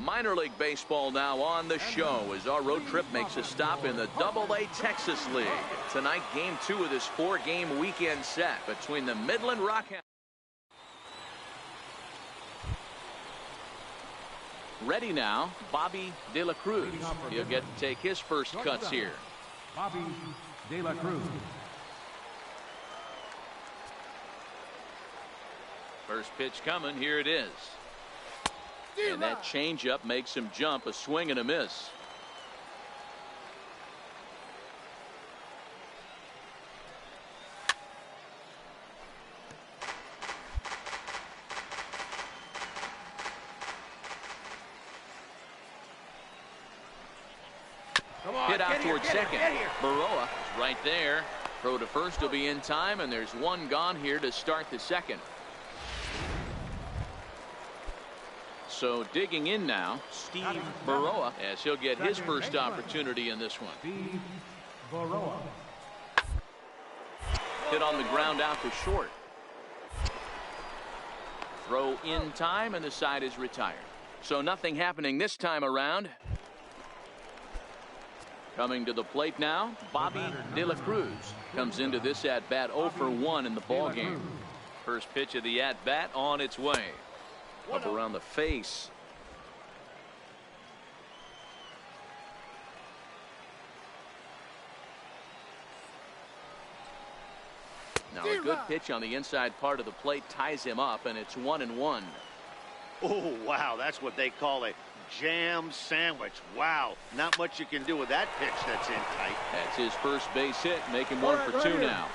Minor League Baseball now on the show as our road trip makes a stop in the Double-A Texas League. Tonight, Game 2 of this 4-game weekend set between the Midland Rockhounds. Ready now, Bobby De La Cruz. He'll get to take his first cuts here. Bobby De La Cruz. First pitch coming. Here it is. And that changeup makes him jump. A swing and a miss. Hit out towards second. Baroa is right there. Throw to first will be in time, and there's one gone here to start the second. So digging in now, Steve Baroa, as he'll get his first opportunity in this one. Steve Baroa. Hit on the ground out to short. Throw in time, and the side is retired. So nothing happening this time around. Coming to the plate now, Bobby De La Cruz comes into this at-bat 0 for 1 in the ballgame. First pitch of the at-bat on its way. Up around the face. Now a good pitch on the inside part of the plate ties him up, and it's 1-1. Oh, wow, that's what they call a jam sandwich. Wow, not much you can do with that pitch that's in tight. That's his first base hit, making 1 for 2 now.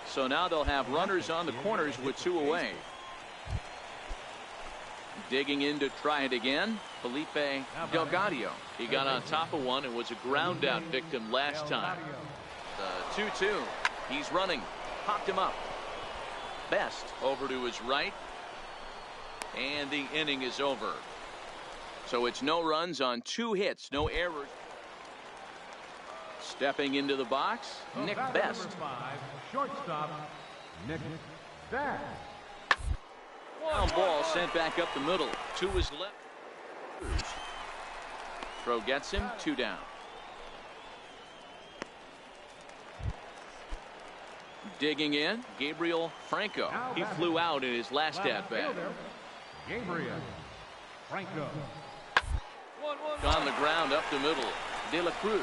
So now they'll have runners on the corners with 2 away. Digging in to try it again, Felipe Delgado. He got on top of one and was a ground out victim last time. The 2-2. He's running. Popped him up. Best over to his right. And the inning is over. So it's no runs on 2 hits, no errors. Stepping into the box, Nick Best. Shortstop, Nick Best. Ground ball sent back up the middle. To his left. Throw gets him. 2 down. Digging in, Gabriel Franco. He flew out in his last at-bat. Gabriel Franco. On the ground up the middle. De La Cruz.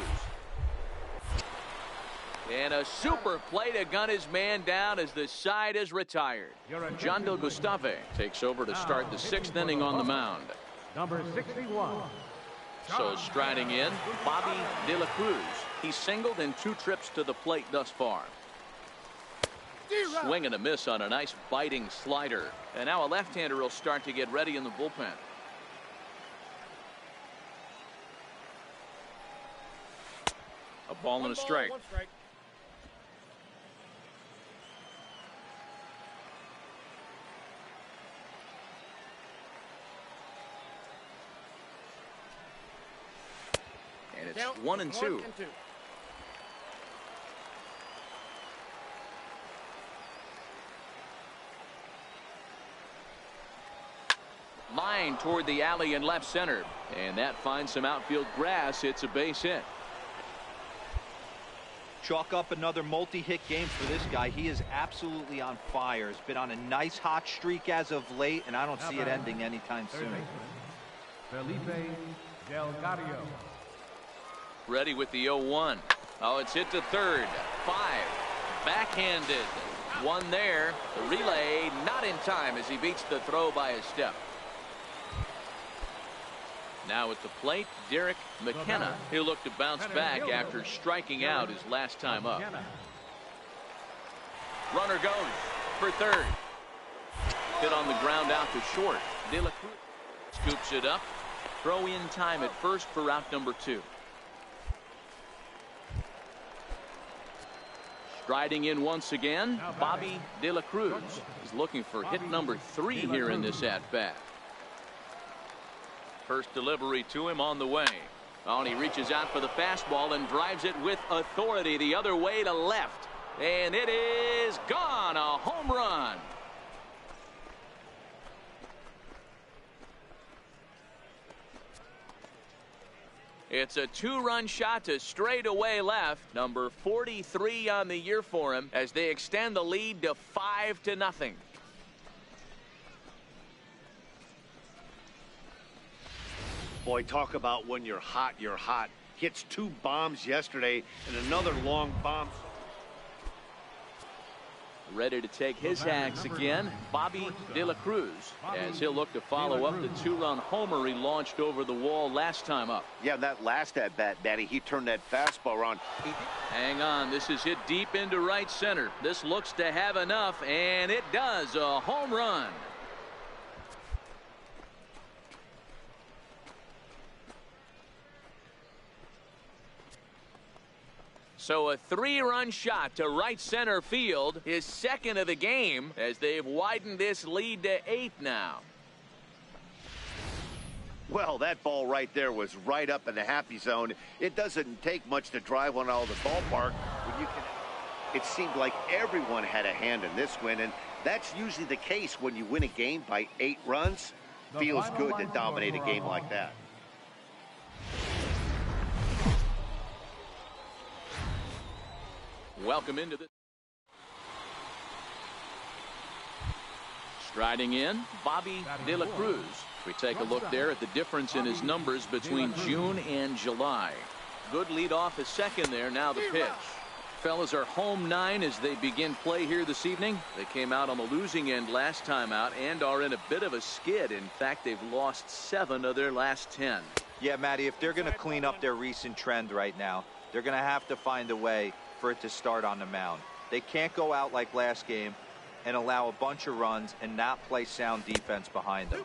And a super play to gun his man down as the side is retired. John Del Gustave takes over to start the 6th inning on the mound. Number 61. So striding in, Bobby De La Cruz. He's singled in 2 trips to the plate thus far. Swing and a miss on a nice biting slider. And now a left-hander will start to get ready in the bullpen. A ball and a strike. And it's 1-2. Line toward the alley in left center. And that finds some outfield grass. It's a base hit. Chalk up another multi-hit game for this guy. He is absolutely on fire. He's been on a nice hot streak as of late, and I don't see it ending anytime soon. Felipe Delgado. Ready with the 0-1. Oh, it's hit to third. 5. Backhanded. 1 there. The relay not in time as he beats the throw by a step. Now at the plate, Derek McKenna. He'll look to bounce back after striking out his last time up. Runner goes for third. Hit on the ground out to short. De La Cruz scoops it up. Throw in time at first for out number 2. Striding in once again, Bobby De La Cruz is looking for hit number 3 here in this at-bat. First delivery to him on the way. Oh, and he reaches out for the fastball and drives it with authority the other way to left. And it is gone. A home run. It's a 2-run shot to straightaway left. Number 43 on the year for him as they extend the lead to 5-0. Boy, talk about when you're hot, you're hot. Hits 2 bombs yesterday and another long bomb. Ready to take his hacks again, Bobby De La Cruz, as he'll look to follow up the 2-run homer he launched over the wall last time up. Yeah, that last at-bat, Daddy, he turned that fastball around. Hang on, this is hit deep into right center. This looks to have enough, and it does. A home run. So a 3-run shot to right center field, his second of the game, as they've widened this lead to 8 now. Well, that ball right there was right up in the happy zone. It doesn't take much to drive one out of the ballpark. When you can, it seemed like everyone had a hand in this win, and that's usually the case when you win a game by 8 runs. Feels good to dominate a game like that. Welcome into the striding in, Bobby De La Cruz. We take a look there at the difference in his numbers between June and July. Good lead off his second there. Now the pitch. Fellas are home 9 as they begin play here this evening. They came out on the losing end last time out and are in a bit of a skid. In fact, they've lost 7 of their last 10. Yeah, Matty, if they're going to clean up their recent trend right now, they're going to have to find a way for it to start on the mound. They can't go out like last game and allow a bunch of runs and not play sound defense behind them.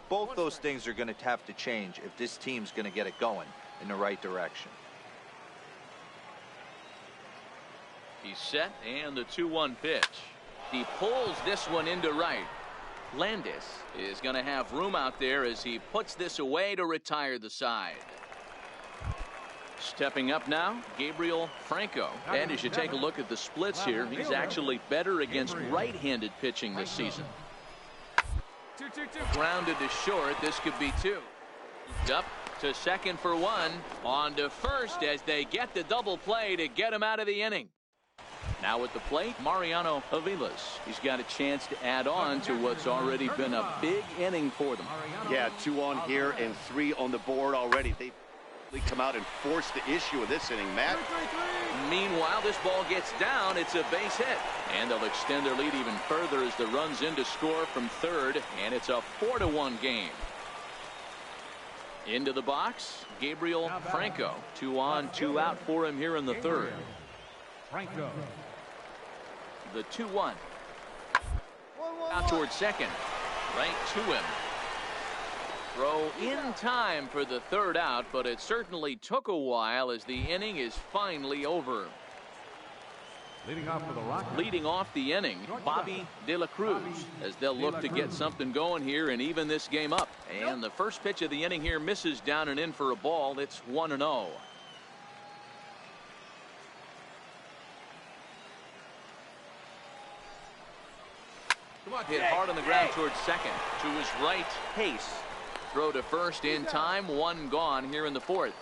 Both those things are going to have to change if this team's going to get it going in the right direction. He's set, and the 2-1 pitch. He pulls this one into right. Landis is going to have room out there as he puts this away to retire the side. Stepping up now, Gabriel Franco. And as you take a look at the splits here, he's actually better against right-handed pitching this season. Grounded to short. This could be 2. Up to second for 1. On to first as they get the double play to get him out of the inning. Now at the plate, Mariano Aviles. He's got a chance to add on to what's already been a big inning for them. Yeah, 2 on here and 3 on the board already. They come out and force the issue of this inning, Matt. Meanwhile, this ball gets down. It's a base hit. And they'll extend their lead even further as the run's in to score from third. And it's a 4-1 game. Into the box, Gabriel Franco. 2 on, 2 out for him here in the third. Franco. The 2-1. Out towards second. Right to him. Throw in time for the third out, but it certainly took a while as the inning is finally over. Leading off the inning, Bobby De La Cruz, as they'll look to get something going here and even this game up. And the first pitch of the inning here misses down and in for a ball. It's 1-0. Hit hard on the ground towards second. To his right, Pace. Throw to first in time. 1 gone here in the fourth.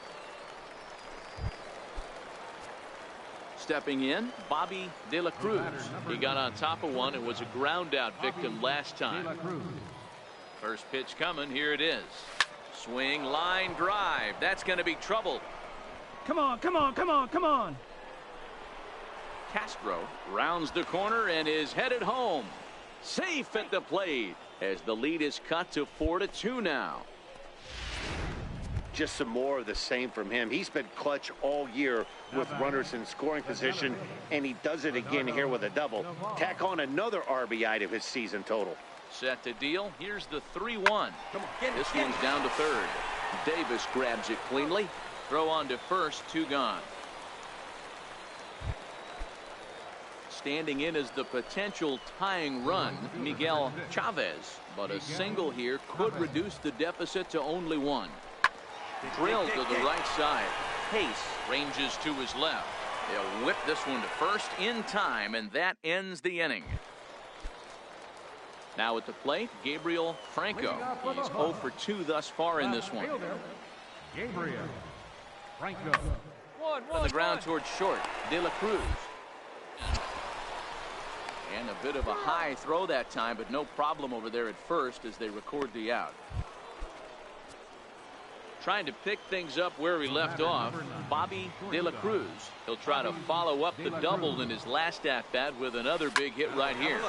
Stepping in, Bobby De La Cruz. He got on top of one and was a ground out victim last time. First pitch coming. Here it is. Swing, line drive. That's going to be trouble. Come on, come on, come on, come on. Castro rounds the corner and is headed home. Safe at the plate as the lead is cut to 4-2 now. Just some more of the same from him. He's been clutch all year with runners in scoring position, and he does it again here with a double. Tack on another RBI to his season total. Set to deal. Here's the 3-1. This one's down to third. Davis grabs it cleanly. Throw on to first. 2 gone. Standing in as the potential tying run, Miguel Chavez. But a single here could reduce the deficit to only 1. Drilled to the right side. Pace ranges to his left. They'll whip this one to first in time, and that ends the inning. Now at the plate, Gabriel Franco. He's 0 for 2 thus far in this one. Gabriel. Franco. On the ground towards short. De La Cruz. And a bit of a high throw that time, but no problem over there at first as they record the out. Trying to pick things up where he left off, Bobby De La Cruz. He'll try to follow up the double in his last at-bat with another big hit right here.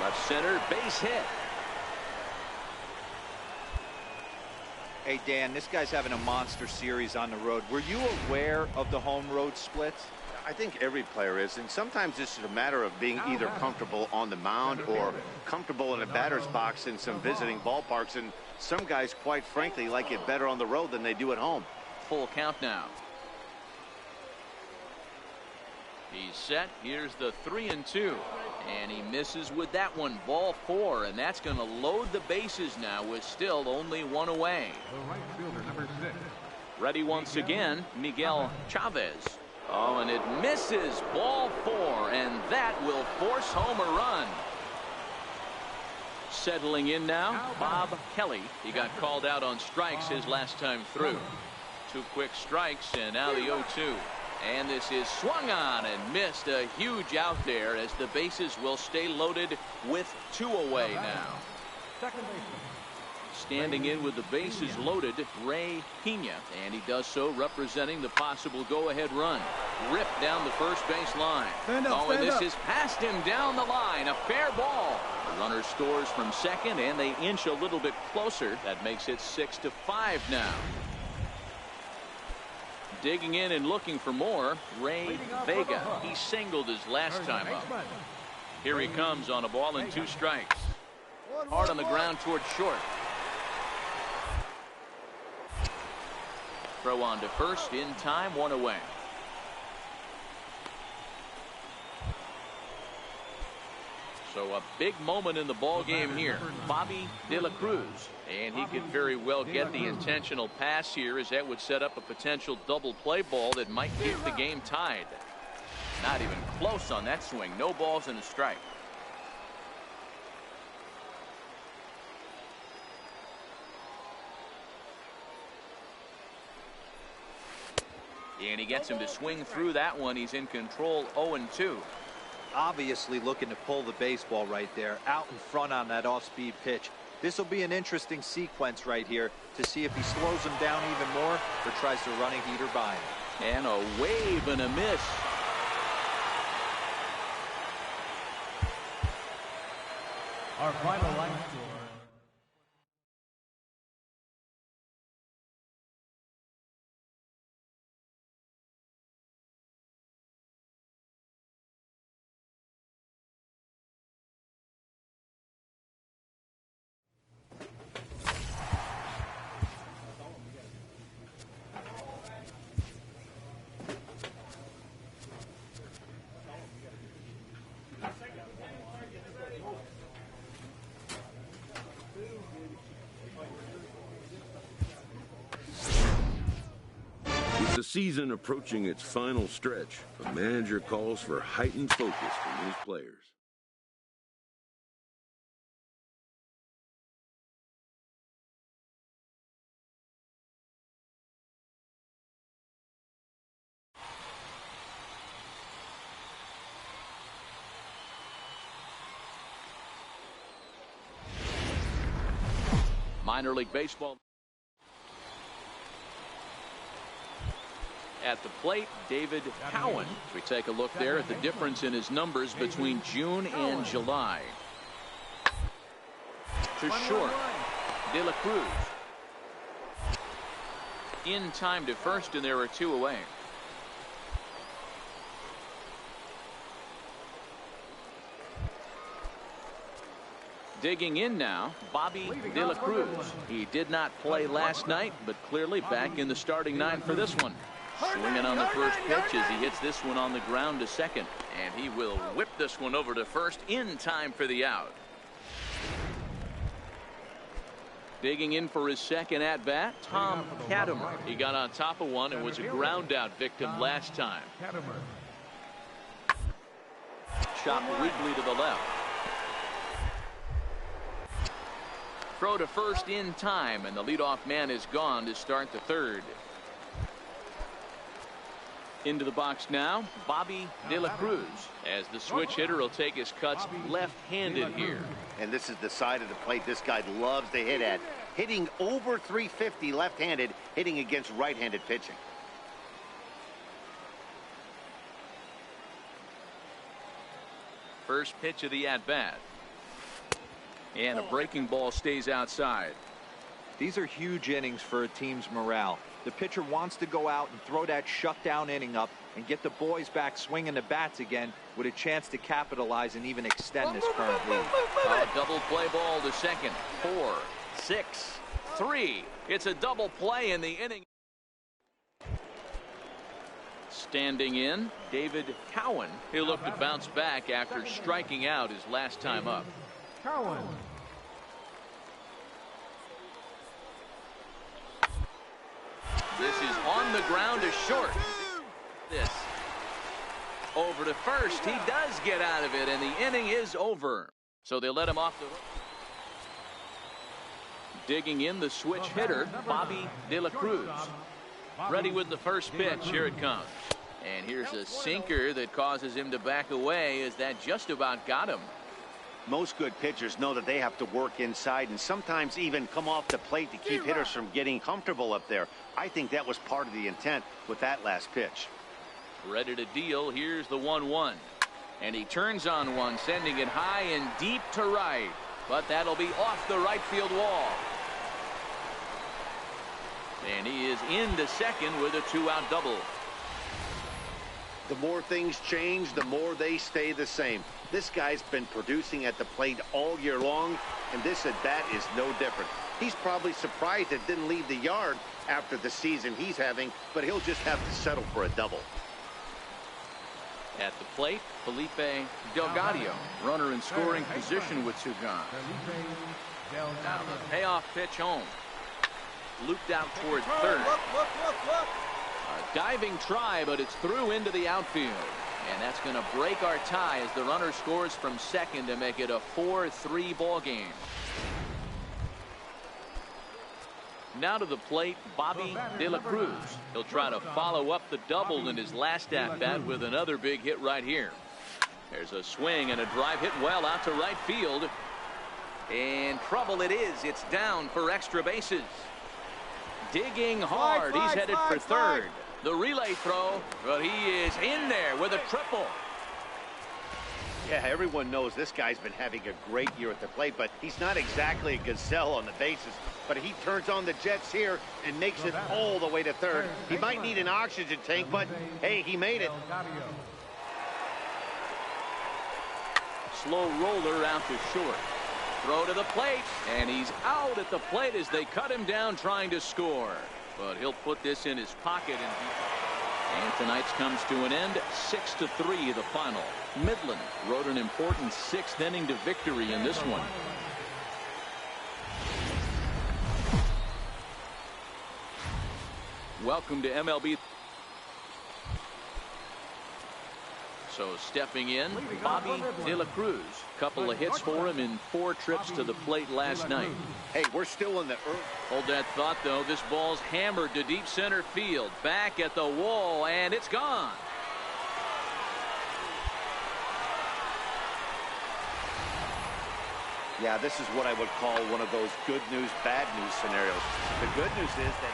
Left center, base hit. Hey, Dan, this guy's having a monster series on the road. Were you aware of the home road splits? I think every player is, and sometimes this is a matter of being either comfortable on the mound or comfortable in a batter's box in some visiting ballparks, and some guys, quite frankly, like it better on the road than they do at home. Full count now. He's set. Here's the 3-2. And he misses with that one. Ball 4, and that's going to load the bases now with still only one away. The right fielder, number 6. Ready once again, Miguel Chavez. Oh, and it misses. Ball 4, and that will force home a run. Settling in now, Bob Kelly. He got called out on strikes his last time through. 2 quick strikes, and now the 0-2. And this is swung on and missed. A huge out there as the bases will stay loaded with 2 away now. Second baseman. Standing in with the bases loaded, Ray Pena, and he does so representing the possible go-ahead run. Ripped down the first base line. And this is past him down the line. A fair ball. The runner scores from second, and they inch a little bit closer. That makes it 6-5 now. Digging in and looking for more, Ray Vega. He singled his last time up. Here he comes on a ball and 2 strikes. Hard on the ground towards short. Throw on to first in time, 1 away. So a big moment in the ball game here. Bobby De La Cruz, and he could very well get the intentional pass here, as that would set up a potential double play ball that might keep the game tied. Not even close on that swing. No balls and a strike. And he gets him to swing through that one. He's in control, 0-2. Obviously looking to pull the baseball right there, out in front on that off-speed pitch. This will be an interesting sequence right here to see if he slows him down even more or tries to run a heater by him. And a wave and a miss. Our final line score. With the season approaching its final stretch, a manager calls for heightened focus from his players. Minor League Baseball. At the plate, David Cowan. We take a look there at the difference in his numbers between June and July. To short, De La Cruz. In time to first, and there are 2 away. Digging in now, Bobby De La Cruz. He did not play last night, but clearly back in the starting 9 for this one. Swinging on the first pitch as he hits this one on the ground to second. And he will whip this one over to first in time for the out. Digging in for his second at-bat, Tom Katimer. He got on top of one and was a ground-out victim last time. Shot weakly to the left. Throw to first in time, and the leadoff man is gone to start the third. Into the box now, Bobby De La Cruz, as the switch hitter will take his cuts left-handed here. And this is the side of the plate this guy loves to hit at. Hitting over 350 left-handed, hitting against right-handed pitching. First pitch of the at-bat. And a breaking ball stays outside. These are huge innings for a team's morale. The pitcher wants to go out and throw that shutdown inning up and get the boys back swinging the bats again with a chance to capitalize and even extend this current lead. A double play ball to second. 4, 6, 3. It's a double play in the inning. Standing in, David Cowan. He'll look to bounce back after striking out his last time up. Cowan. This is on the ground to short. This over to first. He does get out of it, and the inning is over. So they let him off the hook. Digging in the switch hitter, Bobby De La Cruz. Ready with the first pitch. Here it comes. And here's a sinker that causes him to back away, as that just about got him. Most good pitchers know that they have to work inside and sometimes even come off the plate to keep hitters from getting comfortable up there. I think that was part of the intent with that last pitch. Ready to deal. Here's the 1-1. And he turns on one, sending it high and deep to right. But that'll be off the right field wall. And he is into second with a 2-out double. The more things change, the more they stay the same. This guy's been producing at the plate all year long, and this at-bat is no different. He's probably surprised it didn't leave the yard after the season he's having, but he'll just have to settle for a double. At the plate, Felipe Delgado, runner in scoring position with 2 gone. Now the payoff pitch home. Looped out toward third. A diving try, but it's through into the outfield. And that's going to break our tie as the runner scores from second to make it a 4-3 ball game. Now to the plate, Bobby De La Cruz. He'll try to follow up the double in his last at-bat with another big hit right here. There's a swing and a drive hit well out to right field. And trouble it is. It's down for extra bases. Digging hard. He's headed for third. The relay throw, but he is in there with a triple. Yeah, everyone knows this guy's been having a great year at the plate, but he's not exactly a gazelle on the bases. But he turns on the jets here and makes it all the way to third. He might need an oxygen tank, but hey, he made it. Slow roller out to short. Throw to the plate, and he's out at the plate as they cut him down trying to score. But he'll put this in his pocket. And tonight's comes to an end. 6-3 the final. Midland wrote an important 6th inning to victory in this one. Welcome to MLB. So stepping in, Bobby De La Cruz. Couple of hits for him in 4 trips to the plate last night. Hey, we're still in the early. Hold that thought, though. This ball's hammered to deep center field. Back at the wall, and it's gone. Yeah, this is what I would call one of those good news, bad news scenarios. The good news is that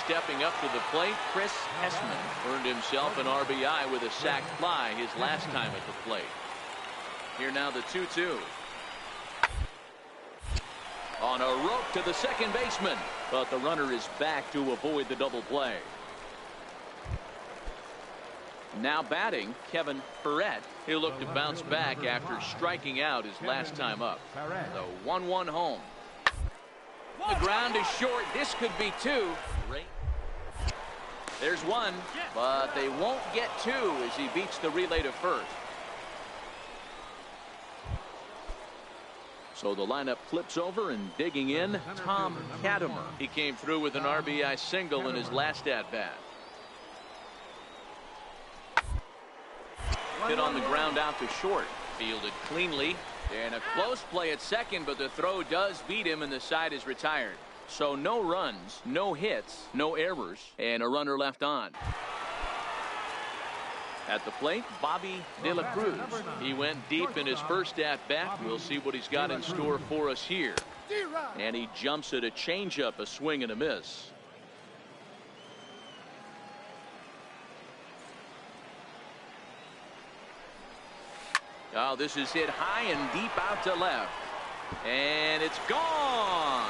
stepping up to the plate, Chris Hessman earned himself an RBI with a sac fly his last time at the plate. Here now the 2-2. On a rope to the second baseman, but the runner is back to avoid the double play. Now batting, Kevin Perret. He'll look to bounce back after striking out his last time up. The 1-1 home. The ground is short. This could be 2. There's 1, but they won't get 2 as he beats the relay to first. So the lineup flips over, and digging in, Tom Katimer. He came through with an RBI single in his last at-bat. Hit on the ground out to short. Fielded cleanly. And a close play at second, but the throw does beat him, and the side is retired. So no runs, no hits, no errors, and a runner left on. At the plate, Bobby De La Cruz. He went deep in his first at-bat. We'll see what he's got in store for us here. And he jumps at a changeup, a swing and a miss. Oh, this is hit high and deep out to left. And it's gone.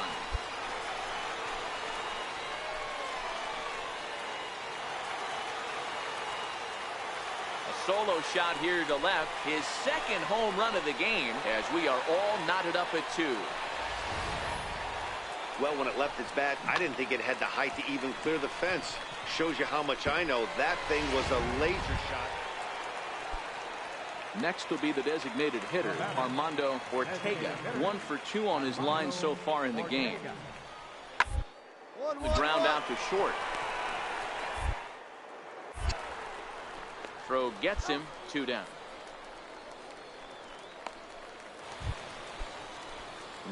A solo shot here to left. His second home run of the game as we are all knotted up at 2. Well, when it left its bat, I didn't think it had the height to even clear the fence. Shows you how much I know. That thing was a laser shot. Next will be the designated hitter, Armando Ortega. 1 for 2 on his line so far in the game. The ground out to short. Throw gets him. 2 down.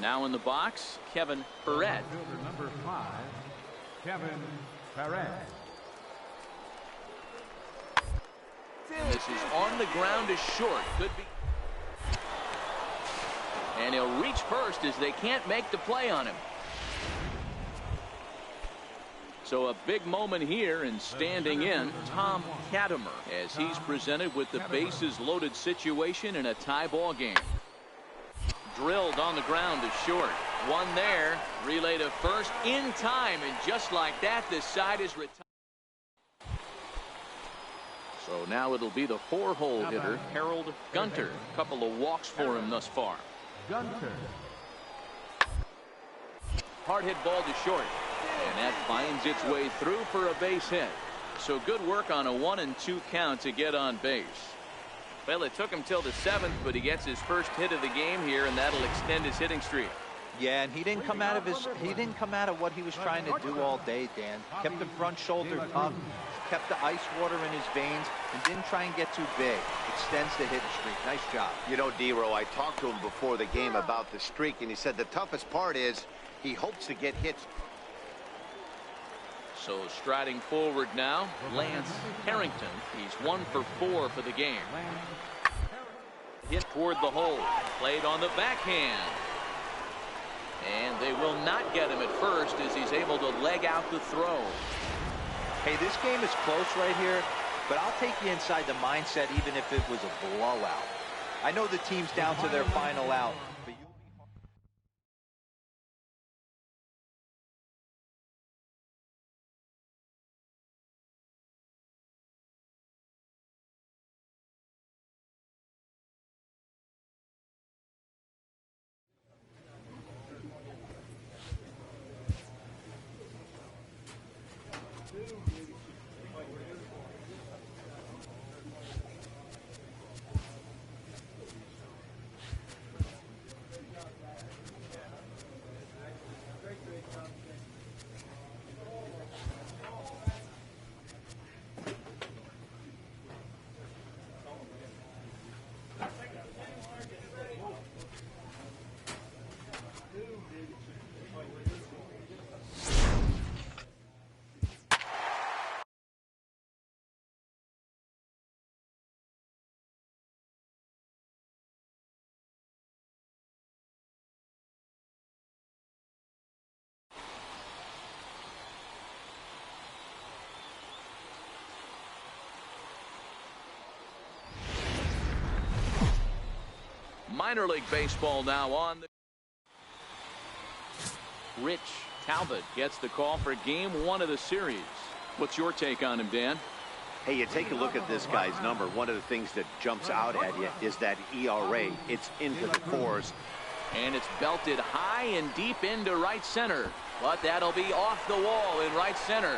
Now in the box, Kevin Perez. Number 5, Kevin Perez. This is on the ground is short. Could be. And he'll reach first as they can't make the play on him. So a big moment here and standing in Tom Katimer as he's presented with the bases loaded situation in a tie ball game. Drilled on the ground to short. 1 there. Relay to first in time, and just like that, this side is retired. So now it'll be the 4-hole hitter, Harold Gunter. A couple of walks for him thus far. Gunter. Hard hit ball to short. And that finds its way through for a base hit. So good work on a 1-2 count to get on base. Well, it took him till the 7th, but he gets his first hit of the game here, and that'll extend his hitting streak. Yeah, and he didn't come out of what he was trying to do all day, Dan. Kept the front shoulder up, kept the ice water in his veins, and didn't try and get too big. Extends the hitting streak. Nice job. You know, D-Row, I talked to him before the game about the streak, and he said the toughest part is he hopes to get hits. So striding forward now, Lance Harrington. He's 1 for 4 for the game. Hit toward the hole. Played on the backhand. And they will not get him at first as he's able to leg out the throw. Hey, this game is close right here, but I'll take you inside the mindset even if it was a blowout. I know the team's down to their final out, but Minor League Baseball now on. Rich Talbot gets the call for game 1 of the series. What's your take on him, Dan? Hey, you take a look at this guy's number. One of the things that jumps out at you is that ERA. It's into the 4s. And it's belted high and deep into right center. But that'll be off the wall in right center.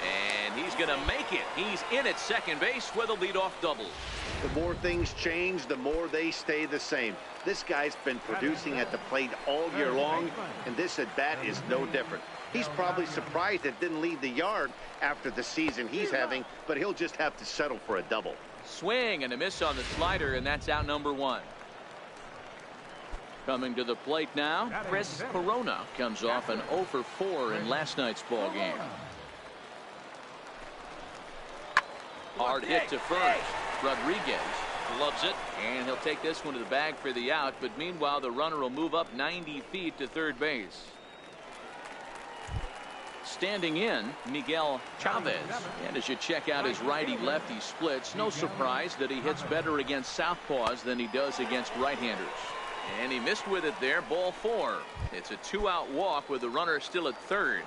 And he's going to make it. He's in at second base with a leadoff double. The more things change, the more they stay the same. This guy's been producing at the plate all year long, and this at-bat is no different. He's probably surprised it didn't leave the yard after the season he's having, but he'll just have to settle for a double. Swing and a miss on the slider, and that's out number 1. Coming to the plate now, Chris Corona comes off an 0 for 4 in last night's ball game. Hard hit to first. Rodriguez loves it, and he'll take this one to the bag for the out, but meanwhile the runner will move up 90 feet to third base. Standing in, Miguel Chavez, and as you check out his righty-lefty splits, no surprise that he hits better against southpaws than he does against right-handers. And he missed with it there, ball 4. It's a 2-out walk with the runner still at third.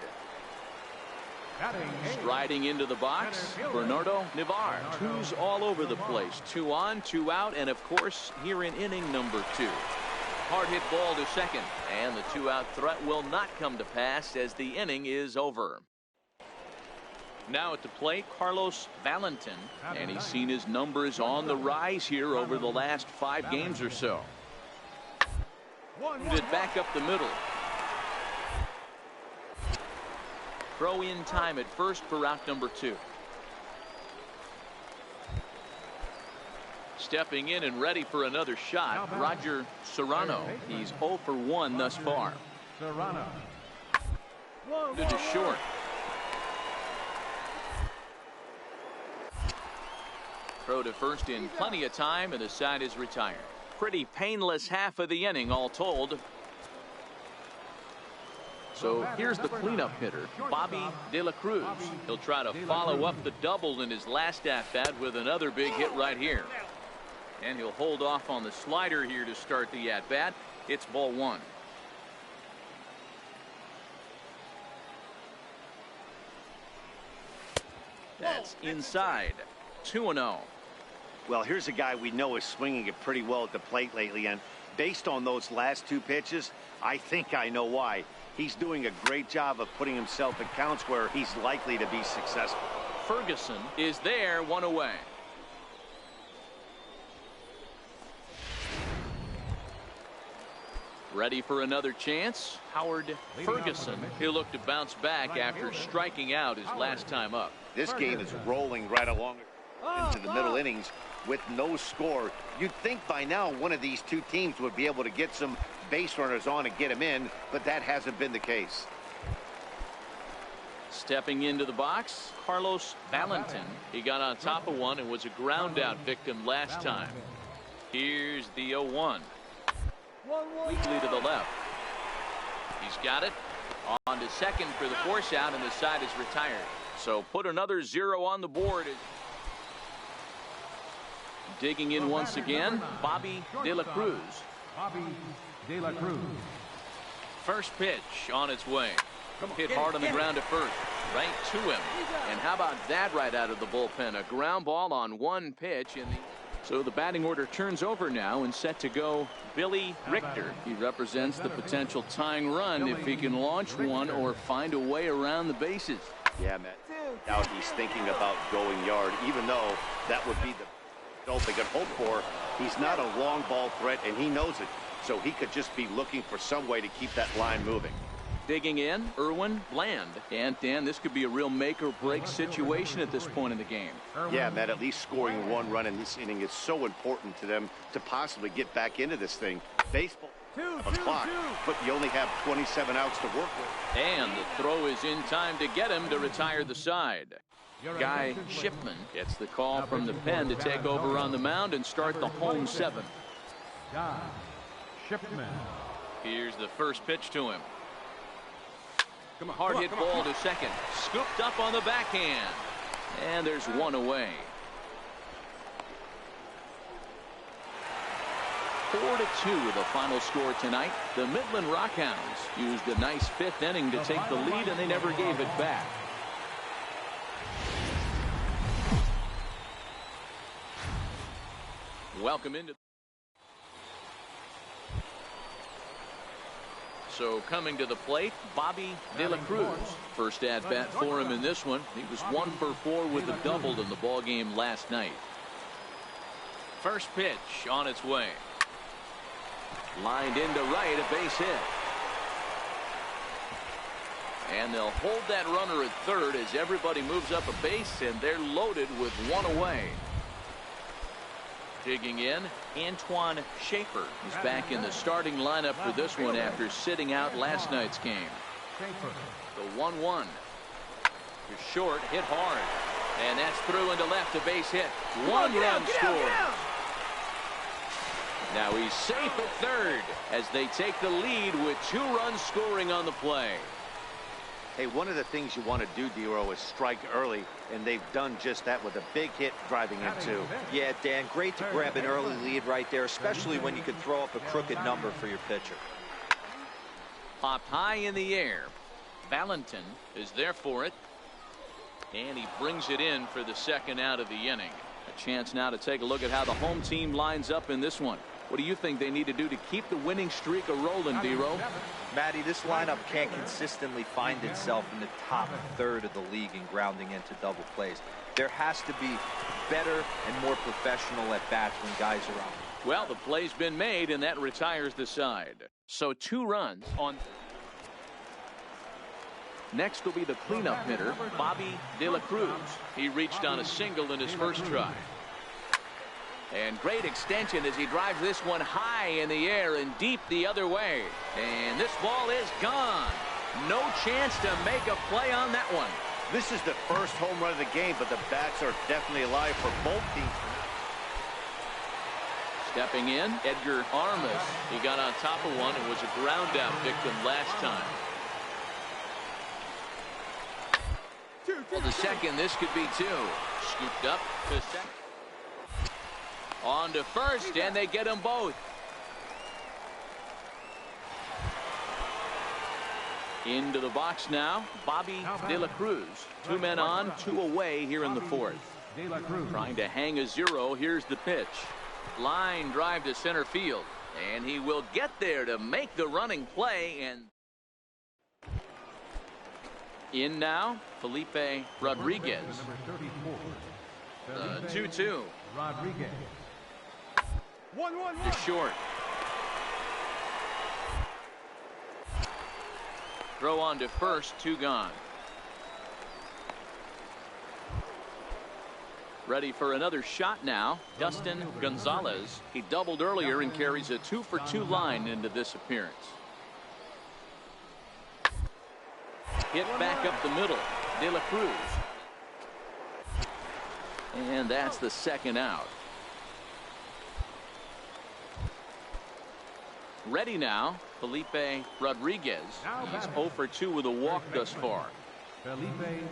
Striding into the box, Bernardo Nivar. 2s all over the place. 2 on, 2 out, and of course here in inning number 2. Hard hit ball to second, and the 2-out threat will not come to pass as the inning is over. Now at the plate, Carlos Valentin, and he's seen his numbers on the rise here over the last 5 games or so. Did back up the middle. Throw in time at first for out number 2. Stepping in and ready for another shot, Roger Serrano. He's 0 for 1 thus far. Serrano. To short. Throw to first in plenty of time, and the side is retired. Pretty painless half of the inning all told. So here's the cleanup hitter, Bobby De La Cruz. He'll try to follow up the double in his last at-bat with another big hit right here. And he'll hold off on the slider here to start the at-bat. It's ball 1. That's inside. 2-0. Well, here's a guy we know is swinging it pretty well at the plate lately, and based on those last 2 pitches, I think I know why. He's doing a great job of putting himself in counts where he's likely to be successful. Ferguson is there, 1 away. Ready for another chance, Howard Ferguson. He'll look to bounce back after striking out his last time up. This game is rolling right along into the middle innings with no score. You'd think by now one of these 2 teams would be able to get some base runners on and get him in, but that hasn't been the case. Stepping into the box, Carlos Valentin. He got on top of one and was a ground out victim last time. Here's the 0-1. Weakly to the left. He's got it. On to second for the force out, and the side is retired. So put another 0 on the board. Digging in once again, Bobby De La Cruz. Bobby De La Cruz. First pitch on its way. Hit hard on the ground at first. Right to him. And how about that right out of the bullpen? A ground ball on 1 pitch in the... So the batting order turns over now and set to go Billy Richter. He represents the potential tying run if he can launch one or find a way around the bases. Yeah, Matt. Now he's thinking about going yard, even though that would be the result they could hope for. He's not a long ball threat, and he knows it. So he could just be looking for some way to keep that line moving. Digging in, Erwin Bland. And Dan, this could be a real make or break situation at this point in the game. Yeah, Matt, at least scoring 1 run in this inning is so important to them to possibly get back into this thing. Baseball have a clock, but you only have 27 outs to work with. And the throw is in time to get him to retire the side. Guy Shipman gets the call from the pen to take over on the mound and start the home 7th. Guy Shipman. Here's the first pitch to him. Hard hit ball to second. Scooped up on the backhand. And there's 1 away. 4-2 the final score tonight. The Midland Rockhounds used a nice 5th inning to take the lead, and they never gave it back. Welcome into... So coming to the plate, Bobby De La Cruz. First at bat for him in this one. He was 1 for 4 with a double in the ball game last night. First pitch on its way. Lined into right, a base hit. And they'll hold that runner at third as everybody moves up a base, and they're loaded with 1 away. Digging in, Antoine Schaefer is back in the starting lineup for this one after sitting out last night's game. The 1-1. You're short, hit hard. And that's through into left, a base hit. One run scored. Now he's safe at third as they take the lead with 2 runs scoring on the play. Hey, one of the things you want to do, Dero, is strike early, and they've done just that with a big hit driving in 2. Yeah, Dan, great to grab an early lead right there, especially when you can throw up a crooked number for your pitcher. Popped high in the air. Valentin is there for it. And he brings it in for the second out of the inning. A chance now to take a look at how the home team lines up in this one. What do you think they need to do to keep the winning streak a-rolling, Dero? Matty, this lineup can't consistently find itself in the top third of the league in grounding into double plays. There has to be better and more professional at-bats when guys are on. Well, the play's been made, and that retires the side. So 2 runs on. Next will be the cleanup hitter, Bobby De La Cruz. He reached on a single in his first try. And great extension as he drives this one high in the air and deep the other way. And this ball is gone. No chance to make a play on that one. This is the first home run of the game, but the bats are definitely alive for both teams. Stepping in, Edgar Armas. He got on top of one and was a ground out victim last time. Well, the second, this could be 2. Scooped up to second. On to first, and they get them both. Into the box now, Bobby De La Cruz. 2 men on, 2 away here in the 4th. Trying to hang a 0. Here's the pitch. Line drive to center field. And he will get there to make the running play. And in now, Felipe Rodriguez. 2-2. Rodriguez. To short. Throw on to first, 2 gone. Ready for another shot now, Dustin Gonzalez. He doubled earlier and carries a 2-for-2 line into this appearance. Hit back up the middle, De La Cruz. And that's the second out. Ready now, Felipe Rodriguez. He's 0-for-2 with a walk thus far. Felipe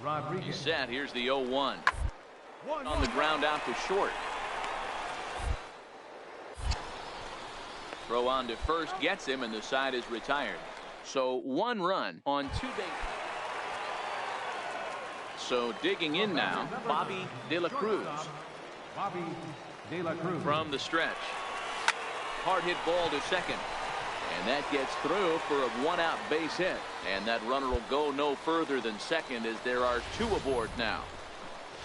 Rodriguez. He's set. Here's the 0-1. On the ground out to short. Throw on to first gets him, and the side is retired. So 1 run on 2 bases. So digging in now, Bobby De La Cruz. Bobby De La Cruz. From the stretch. Hard hit ball to second. And that gets through for a 1-out base hit. And that runner will go no further than second as there are 2 aboard now.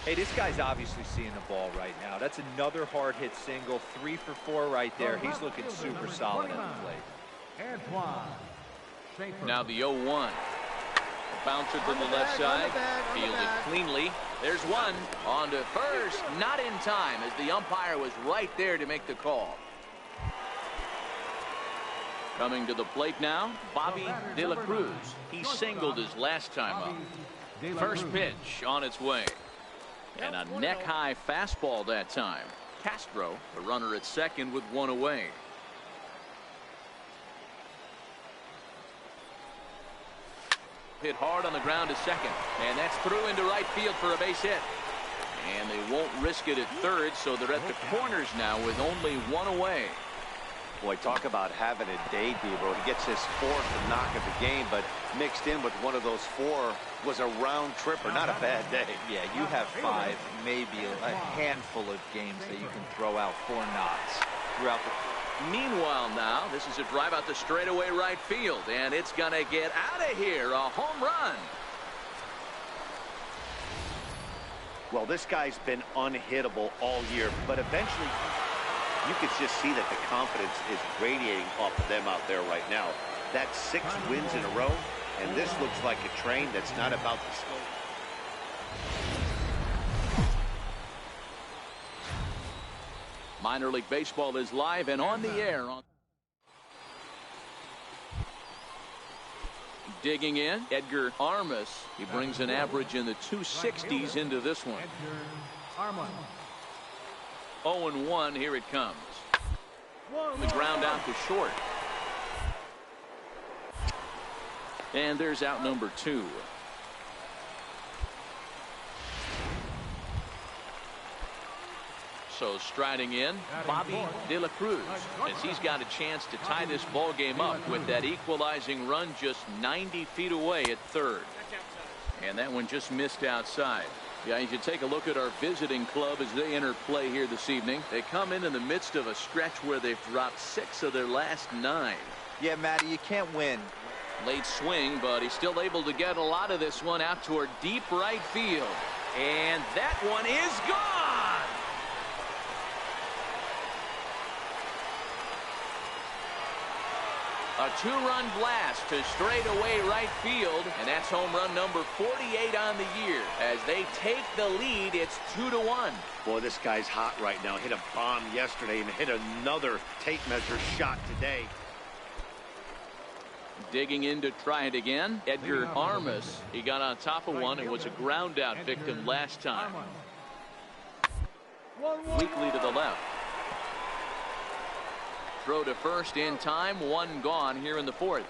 Hey, this guy's obviously seeing the ball right now. That's another hard hit single. 3 for 4 right there. He's looking super solid at the plate. Antoine Schaefer. Now the 0-1. A bouncer to the left side. Fielded cleanly. There's one. On to first. Not in time as the umpire was right there to make the call. Coming to the plate now, Bobby De La Cruz. He singled his last time up. First pitch on its way. And a neck-high fastball that time. Castro, the runner at second with 1 away. Hit hard on the ground to second. And that's through into right field for a base hit. And they won't risk it at third, so they're at the corners now with only 1 away. Boy, talk about having a day, Debo. He gets his 4th knock of the game, but mixed in with one of those 4 was a round tripper. Not a bad day. Yeah, you have 5, maybe a handful of games that you can throw out 4 knocks throughout the. Meanwhile now, this is a drive out the straightaway right field, and it's going to get out of here. A home run. Well, this guy's been unhittable all year, but eventually you can just see that the confidence is radiating off of them out there right now. That's 6 wins in a row, and this looks like a train that's not about to slow. Minor League Baseball is live and on the air. Digging in, Edgar Armas. He brings an average in the 260s into this one. 0-1, here it comes. The ground out to short. And there's out number 2. So striding in, Bobby De La Cruz, as he's got a chance to tie this ball game up with that equalizing run just 90 feet away at third. And that one just missed outside. Yeah, you should take a look at our visiting club as they enter play here this evening. They come in the midst of a stretch where they've dropped 6 of their last 9. Yeah, Matty, you can't win. Late swing, but he's still able to get a lot of this one out toward deep right field. And that one is gone! A 2-run blast to straightaway right field, and that's home run number 48 on the year. As they take the lead, it's 2-1. Boy, this guy's hot right now. Hit a bomb yesterday and hit another tape measure shot today. Digging in to try it again, Edgar Armas. He got on top of one and was a ground out victim last time. Weakly to the left. Throw to first in time, 1 gone here in the 4th.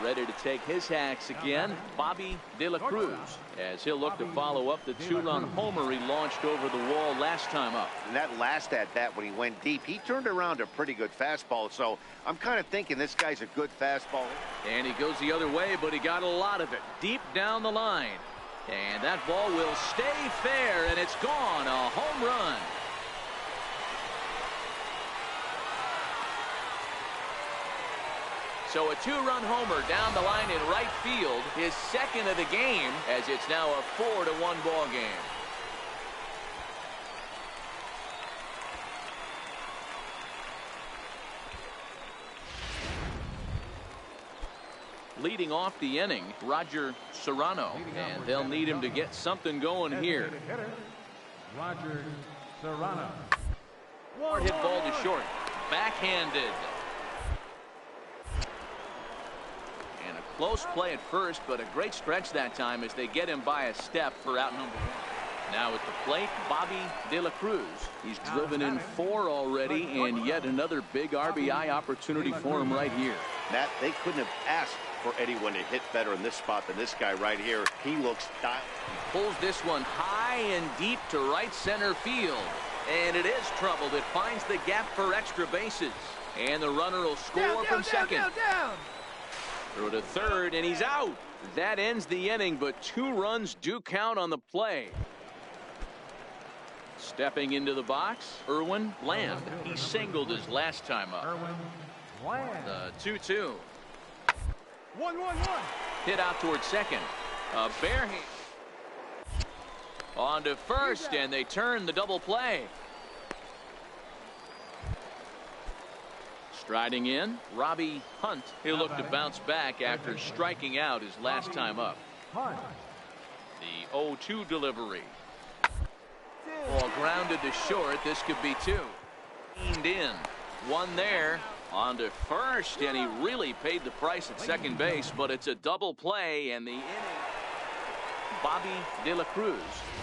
Ready to take his hacks again, Bobby De La Cruz, as he'll look to follow up the 2-run homer he launched over the wall last time up. And that last at-bat when he went deep, he turned around a pretty good fastball, so I'm kind of thinking this guy's a good fastball. And he goes the other way, but he got a lot of it deep down the line. And that ball will stay fair, and it's gone, a home run. So a 2-run homer down the line in right field, his 2nd of the game, as it's now a 4-1 ball game. Leading off the inning, Roger Serrano, and they'll need him to get something going here. Roger Serrano. Hard hit ball to short, backhanded. Close play at first, but a great stretch that time as they get him by a step for out number 1. Now at the plate, Bobby De La Cruz. He's driven in 4 already, and yet another big RBI opportunity for him right here. Matt, they couldn't have asked for anyone to hit better in this spot than this guy right here. He looks dialed. He pulls this one high and deep to right center field. And it is troubled. It finds the gap for extra bases. And the runner will score from second. Through to third, and he's out. That ends the inning, but 2 runs do count on the play. Stepping into the box, Erwin Bland. He singled his last time up. The 2-2. 1-1-1. Hit out toward second. A bare hit. On to first, and they turn the double play. Striding in, Robbie Hunt. He'll look to bounce back after striking out his last time up. The 0-2 delivery. Ball grounded to short. This could be 2. Leaned in. 1 there. On to first, and he really paid the price at second base, but it's a double play, and the inning. Bobby De La Cruz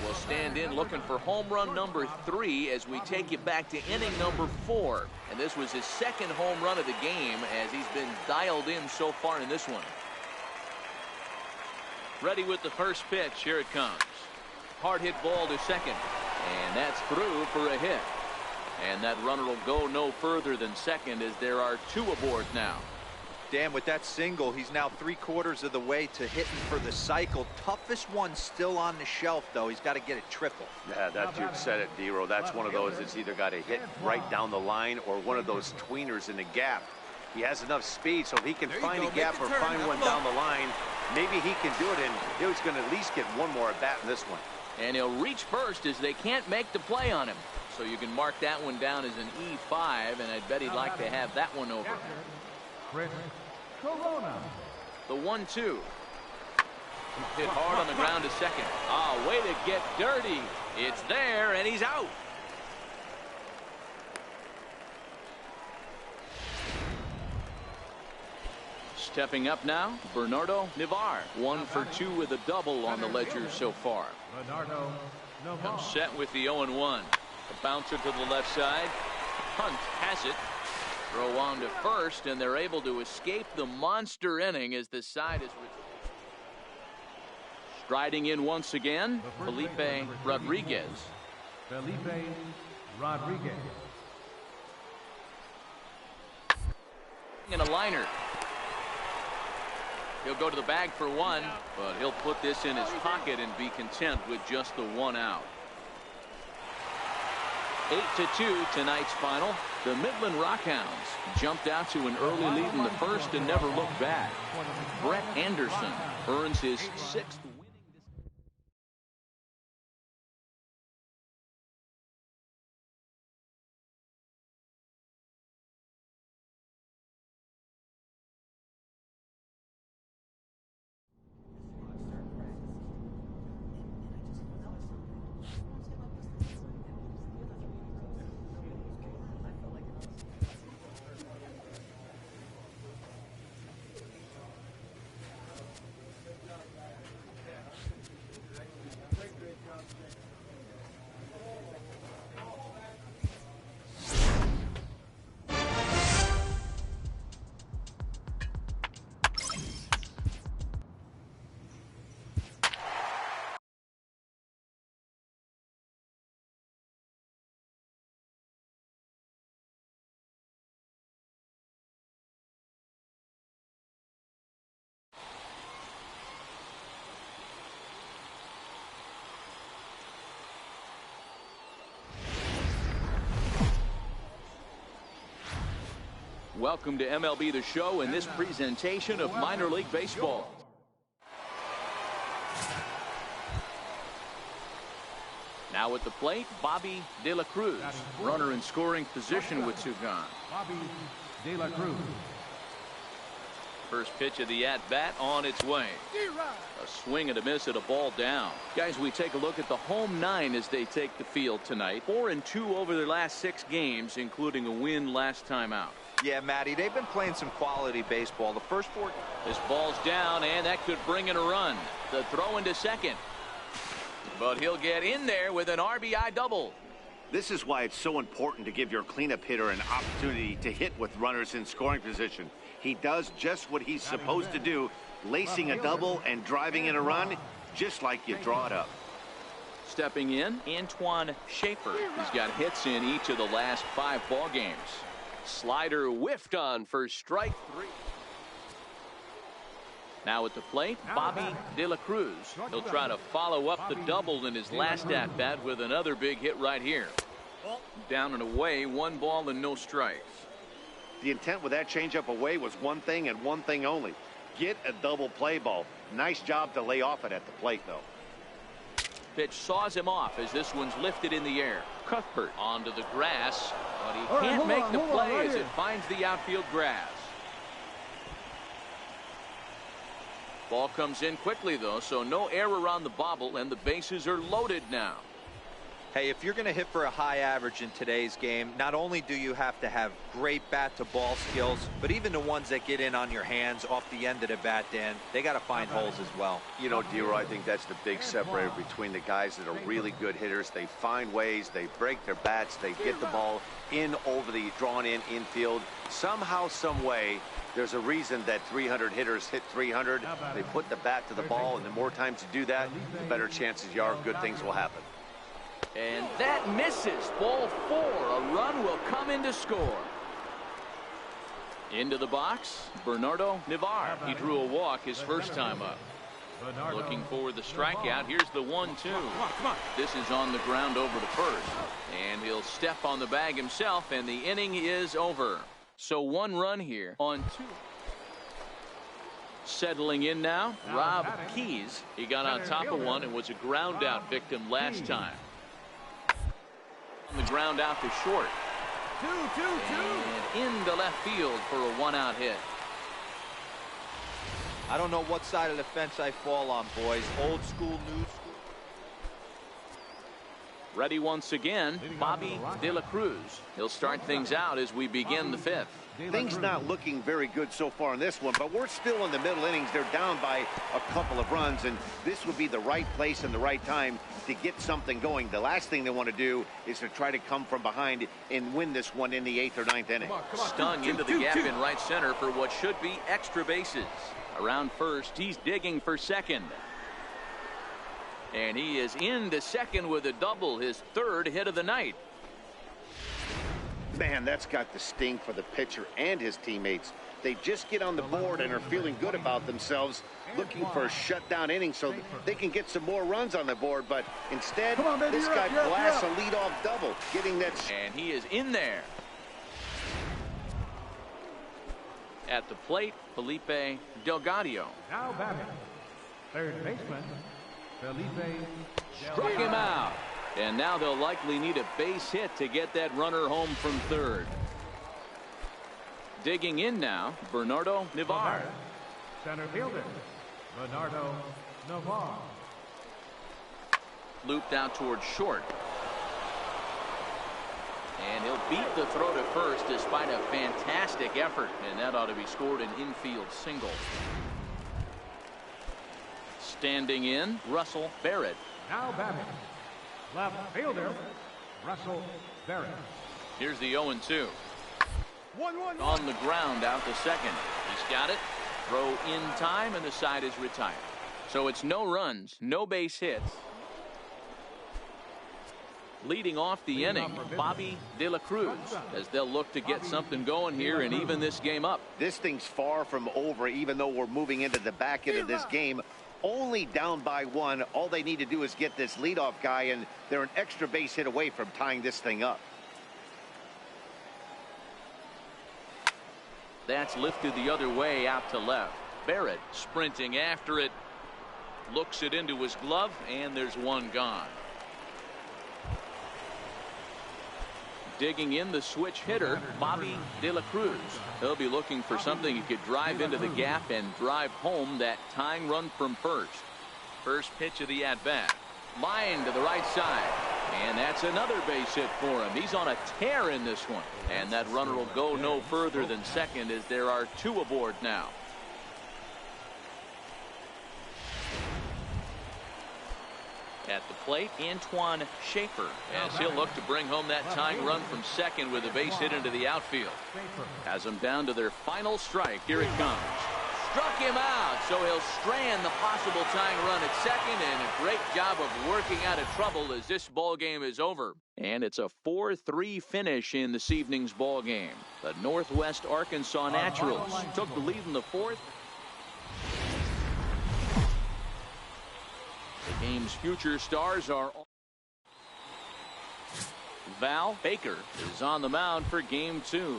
will stand in looking for home run number 3 as we take you back to inning number 4. And this was his 2nd home run of the game as he's been dialed in so far in this one. Ready with the first pitch. Here it comes. Hard hit ball to second. And that's through for a hit. And that runner will go no further than second as there are 2 aboard now. Dan, with that single, he's now 3/4 of the way to hitting for the cycle. Toughest one still on the shelf, though. He's got to get a triple. Yeah, that dude said it, D-Row. That's one of those that's either got to hit right down the line or one of those tweeners in the gap. He has enough speed, so if he can find a gap or find one down the line, maybe he can do it, and he's going to at least get one more at bat in this one. And he'll reach first as they can't make the play on him. So you can mark that one down as an E5, and I'd bet he'd like to have that one over. Corona. The 1-2. Hit hard on the ground to second. Ah, way to get dirty. It's there, and he's out. Stepping up now, Bernardo Nivar. 1 for 2 with a double on the ledger so far. Bernardo Nivar. Comes set with the 0-1. A bouncer to the left side. Hunt has it. Throw on to first, and they're able to escape the monster inning as the side is striding in once again, Felipe Rodriguez. Felipe Rodriguez. In a liner. He'll go to the bag for 1, but he'll put this in his pocket and be content with just the 1 out. 8-2 tonight's final. The Midland Rockhounds jumped out to an early lead in the first and never looked back. Brett Anderson earns his 6th winning. Welcome to MLB The Show and this presentation of Minor League Baseball. Now at the plate, Bobby De La Cruz. Runner in scoring position with 2 gone. Bobby De La Cruz. First pitch of the at-bat on its way. A swing and a miss at a ball down. Guys, we take a look at the home 9 as they take the field tonight. 4-2 over their last 6 games, including a win last time out. Yeah, Matty, they've been playing some quality baseball. The first 4. This ball's down, and that could bring in a run. The throw into second. But he'll get in there with an RBI double. This is why it's so important to give your cleanup hitter an opportunity to hit with runners in scoring position. He does just what he's supposed to do, lacing a double and driving in a run, just like you draw it up. Stepping in, Antoine Schaefer. He's got hits in each of the last 5 ball games. Slider whiffed on for strike 3. Now at the plate, Bobby De La Cruz. He'll try to follow up the double in his last at-bat with another big hit right here. Down and away, 1 ball and no strikes. The intent with that changeup away was one thing and one thing only. Get a double play ball. Nice job to lay off it at the plate, though. Pitch saws him off as this one's lifted in the air. Cuthbert onto the grass, but he can't make the play as it finds the outfield grass. Ball comes in quickly, though, so no error on the bobble, and the bases are loaded now. Hey, if you're going to hit for a high average in today's game, not only do you have to have great bat-to-ball skills, but even the ones that get in on your hands off the end of the bat, Dan, they got to find holes as well. You know, D-Roy, I think that's the big separator between the guys that are really good hitters. They find ways, they break their bats, they get the ball in over the drawn-in infield. Somehow, some way, there's a reason that 300 hitters hit 300. They put the bat to the ball, and the more times you do that, the better chances you are good things will happen. And that misses. Ball 4. A run will come in to score. Into the box, Bernardo Nivar. He drew a walk his first time up. Looking for the strikeout. Here's the 1-2. This is on the ground over to first. And he'll step on the bag himself, and the inning is over. So 1 run here on 2. Settling in now, Rob Keys. He got on top of one and was a ground out victim last time. On the ground out to short. 2-2-2. And into left field for a 1-out hit. I don't know what side of the fence I fall on, boys. Old school, new school. Ready once again, Bobby De La Cruz. He'll start things out as we begin the fifth. Things not looking very good so far in this one, but we're still in the middle innings. They're down by a couple of runs, and this would be the right place and the right time to get something going. The last thing they want to do is to try to come from behind and win this one in the 8th or 9th inning. Stung into the gap in right center for what should be extra bases. Around first, he's digging for second. And he is into second with a double, his third hit of the night. Man, that's got the sting for the pitcher and his teammates. They just get on the board and are feeling good about themselves, looking for a shutdown inning so they can get some more runs on the board. But instead, this guy blasts a leadoff double, getting that. And he is in there. At the plate, Felipe Delgado. Now batting, third baseman, Felipe. Struck him out. And now they'll likely need a base hit to get that runner home from third. Digging in now, Bernardo Navarre. Center fielder, Bernardo Navarre. Looped out towards short. And he'll beat the throw to first despite a fantastic effort. And that ought to be scored an infield single. Standing in, Russell Barrett. Now batting, left fielder, Russell Barrett. Here's the 0-2. On the ground out to second. He's got it. Throw in time, and the side is retired. So it's no runs, no base hits. Leading off the inning, Bobby De La Cruz, as they'll look to get something going here and even this game up. This thing's far from over, even though we're moving into the back end of this game. Only down by one. All they need to do is get this leadoff guy, and they're an extra base hit away from tying this thing up. That's lifted the other way out to left. Barrett sprinting after it. Looks it into his glove, and there's one gone. Digging in the switch hitter, Bobby De La Cruz. He'll be looking for something he could drive into the gap and drive home that tying run from first. First pitch of the at-bat. Line to the right side. And that's another base hit for him. He's on a tear in this one. And that runner will go no further than second as there are two aboard now. At the plate, Antoine Schaefer, as he'll look to bring home that tying run from second with a base hit into the outfield. Has them down to their final strike. Here it comes. Struck him out, so he'll strand the possible tying run at second, and a great job of working out of trouble as this ball game is over. And it's a 4-3 finish in this evening's ball game. The Northwest Arkansas Naturals took the lead in the fourth. The game's future stars are Val Baker is on the mound for game 2.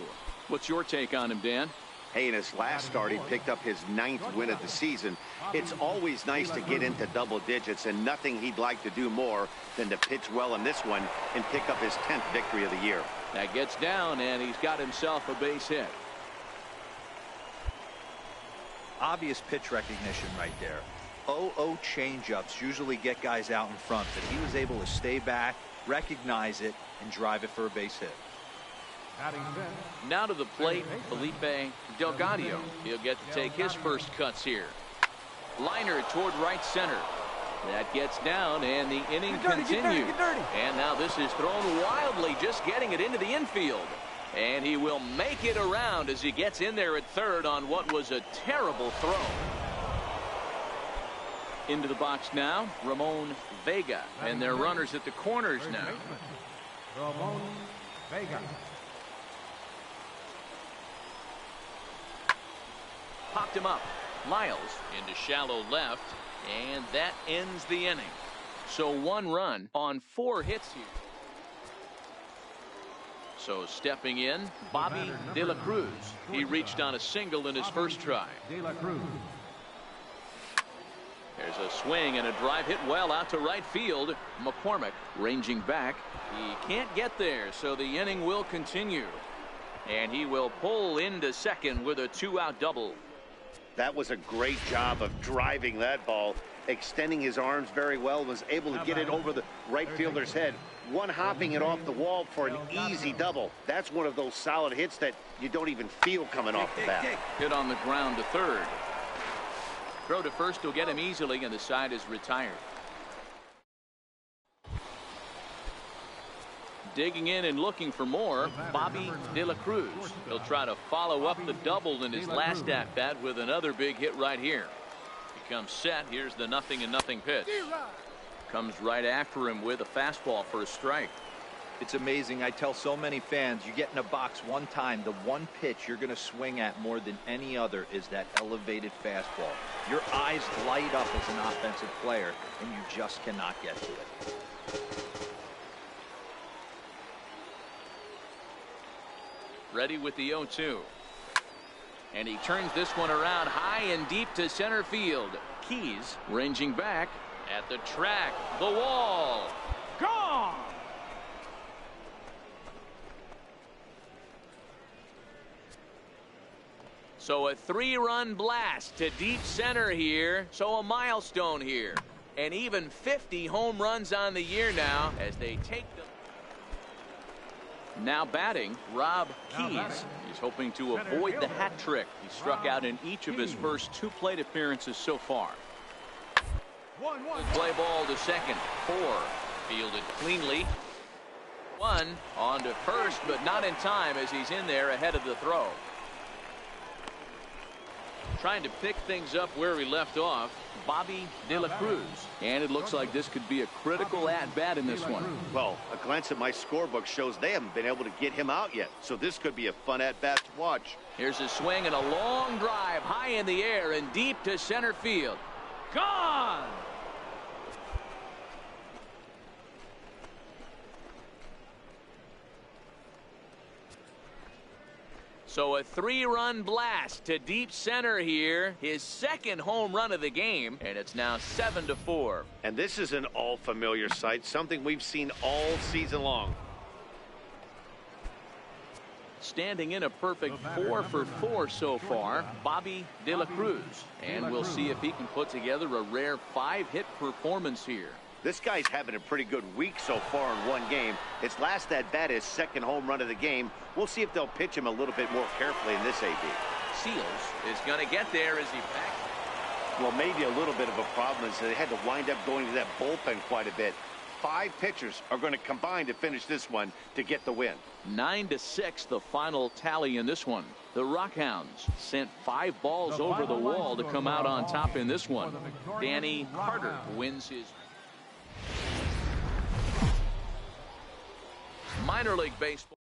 What's your take on him, Dan? Hey, in his last start, he picked up his 9th win of the season. It's always nice to get into double digits, and nothing he'd like to do more than to pitch well in this one and pick up his 10th victory of the year. That gets down, and he's got himself a base hit. Obvious pitch recognition right there. 0-0 changeups usually get guys out in front, but he was able to stay back, recognize it, and drive it for a base hit. Now to the plate, Felipe Delgado. He'll get to take his first cuts here. Liner toward right center. That gets down, and the inning continues. And now this is thrown wildly, just getting it into the infield. And he will make it around as he gets in there at third on what was a terrible throw. Into the box now, Ramon Vega, and their runners at the corners now. Ramon Vega. Popped him up. Miles into shallow left, and that ends the inning. So 1 run on 4 hits here. So stepping in, Bobby De La Cruz. He reached on a single in his first try. De La Cruz. There's a swing and a drive hit well out to right field. McCormick ranging back. He can't get there, so the inning will continue. And he will pull into second with a 2-out double. That was a great job of driving that ball, extending his arms very well, was able to get it over the right fielder's head, one hopping it off the wall for an easy double. That's one of those solid hits that you don't even feel coming off the bat. Hit on the ground to third. Throw to first will get him easily, and the side is retired. Digging in and looking for more, Bobby De La Cruz. He'll try to follow up the double in his last at-bat with another big hit right here. He comes set. Here's the 0-0 pitch. Comes right after him with a fastball for a strike. It's amazing. I tell so many fans, you get in a box one time, the one pitch you're going to swing at more than any other is that elevated fastball. Your eyes light up as an offensive player, and you just cannot get to it. Ready with the 0-2. And he turns this one around high and deep to center field. Keys ranging back at the track. The wall. Gone! So a 3-run blast to deep center here. So a milestone here. And even 50 home runs on the year now as they take them. Now batting, Rob Keys. He's hoping to avoid the hat trick. He struck out in each of his first 2 plate appearances so far. Play ball to second. 4. Fielded cleanly. 1 on to first, but not in time as he's in there ahead of the throw. Trying to pick things up where he left off, Bobby De La Cruz. And it looks like this could be a critical at-bat in this one. Well, a glance at my scorebook shows they haven't been able to get him out yet, so this could be a fun at-bat to watch. Here's a swing and a long drive high in the air and deep to center field. Gone! So a 3-run blast to deep center here. His second home run of the game, and it's now 7-4. And this is an all-familiar sight, something we've seen all season long. Standing in a perfect 4 for 4 so far, Bobby De La Cruz. And we'll see if he can put together a rare 5-hit performance here. This guy's having a pretty good week so far in one game. His last at-bat is second home run of the game. We'll see if they'll pitch him a little bit more carefully in this AB. Seals is going to get there as he backs. Well, maybe a little bit of a problem is they had to wind up going to that bullpen quite a bit. 5 pitchers are going to combine to finish this one to get the win. 9-6 the final tally in this one. The Rockhounds sent 5 balls over the wall to come out on top in this one. Danny Carter wins his minor league baseball.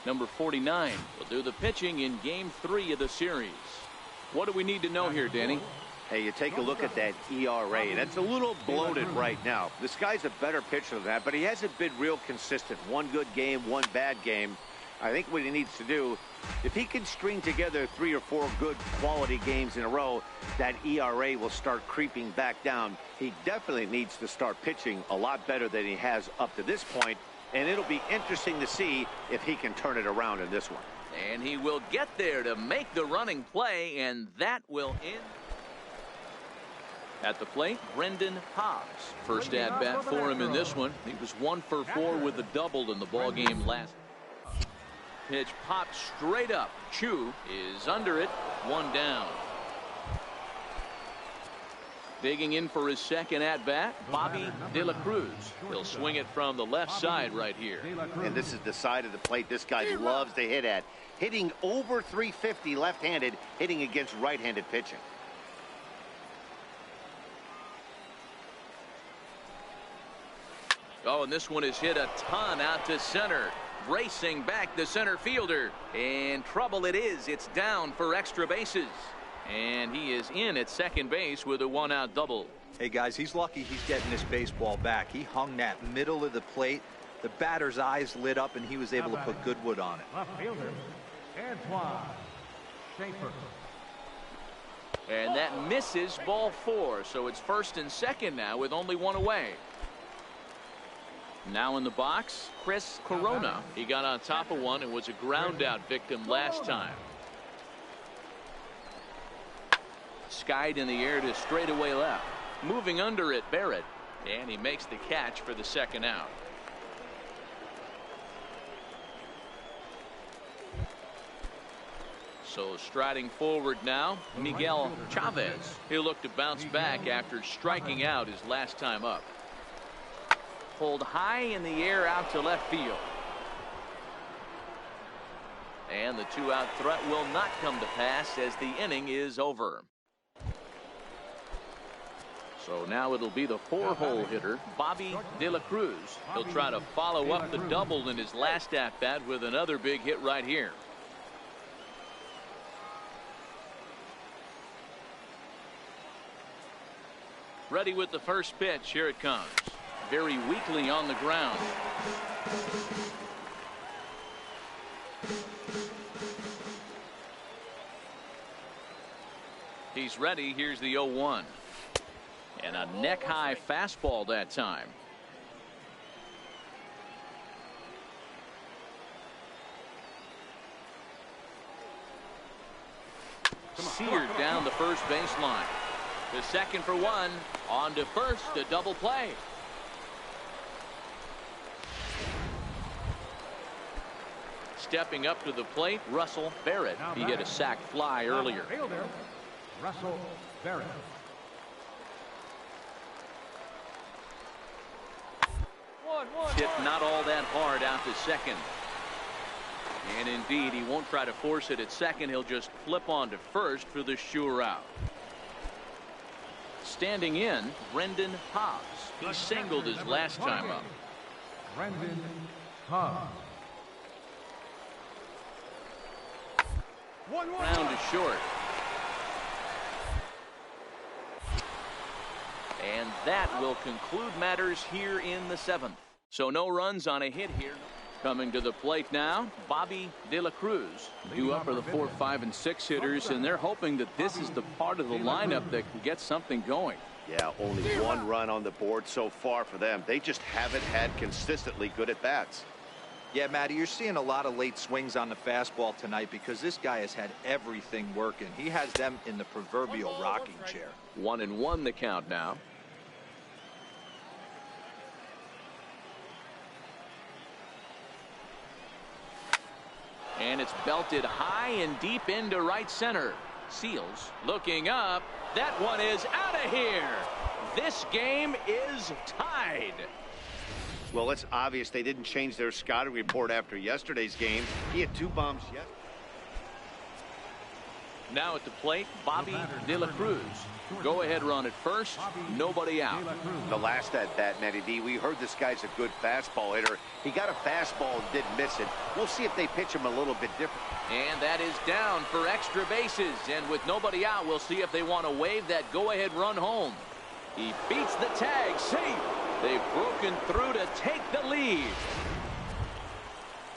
Number 49 will do the pitching in game 3 of the series. What do we need to know here, Danny? Hey, you take a look at that ERA. That's a little bloated right now. This guy's a better pitcher than that, but he hasn't been real consistent. One good game, one bad game. I think what he needs to do, if he can string together 3 or 4 good quality games in a row, that ERA will start creeping back down. He definitely needs to start pitching a lot better than he has up to this point, and it'll be interesting to see if he can turn it around in this one. And he will get there to make the running play, and that will end. At the plate, Brendan Hobbs. First at-bat for him in this one. He was 1 for 4 with a double in the ballgame last. Pitch popped straight up. Chu is under it. 1 down. Digging in for his second at-bat, Bobby De La Cruz. He'll swing it from the left side right here. And this is the side of the plate this guy loves to hit at. Hitting over 350 left-handed, hitting against right-handed pitching. Oh, and this one is hit a ton out to center. Racing back the center fielder. And trouble it is. It's down for extra bases. And he is in at second base with a 1-out double. Hey, guys, he's lucky he's getting this baseball back. He hung that middle of the plate. The batter's eyes lit up, and he was able to put good wood on it. Left fielder, Antoine Schaefer. And that misses ball 4. So it's first and second now with only 1 away. Now in the box, Chris Corona. He got on top of one and was a ground out victim last time. Skied in the air to straightaway left. Moving under it, Barrett. And he makes the catch for the second out. So striding forward now, Miguel Chavez. He'll look to bounce back after striking out his last time up. Pulled high in the air out to left field. And the two-out threat will not come to pass as the inning is over. So now it'll be the four-hole hitter, Bobby De La Cruz. He'll try to follow up the double in his last at-bat with another big hit right here. Ready with the first pitch. Here it comes. Very weakly on the ground. He's ready. Here's the 0-1. And a neck-high fastball that time. Seared down the first baseline. The second for one. On to first. A double play. Stepping up to the plate, Russell Barrett. He hit a sac fly earlier. Russell Barrett. Hit not all that hard out to second. And indeed, he won't try to force it at second. He'll just flip on to first for the sure out. Standing in, Brendan Hobbs. He singled his last time up. Brendan Hobbs. Round to short. And that will conclude matters here in the seventh. So no runs on a hit here. Coming to the plate now, Bobby De La Cruz. Due up for the 4, 5, and 6 hitters, and they're hoping that this is the part of the lineup that can get something going. Yeah, only one run on the board so far for them. They just haven't had consistently good at bats. Yeah, Matty, you're seeing a lot of late swings on the fastball tonight because this guy has had everything working. He has them in the proverbial rocking chair. 1-1 the count now. And it's belted high and deep into right center. Seals looking up. That one is out of here. This game is tied. Well, it's obvious they didn't change their scouting report after yesterday's game. He had 2 bombs yesterday. Now at the plate, Bobby De La Cruz. Go ahead run at first. Nobody out. The last at bat, Matty D, we heard this guy's a good fastball hitter. He got a fastball and didn't miss it. We'll see if they pitch him a little bit different. And that is down for extra bases. And with nobody out, we'll see if they want to wave that go-ahead run home. He beats the tag. Safe. They've broken through to take the lead.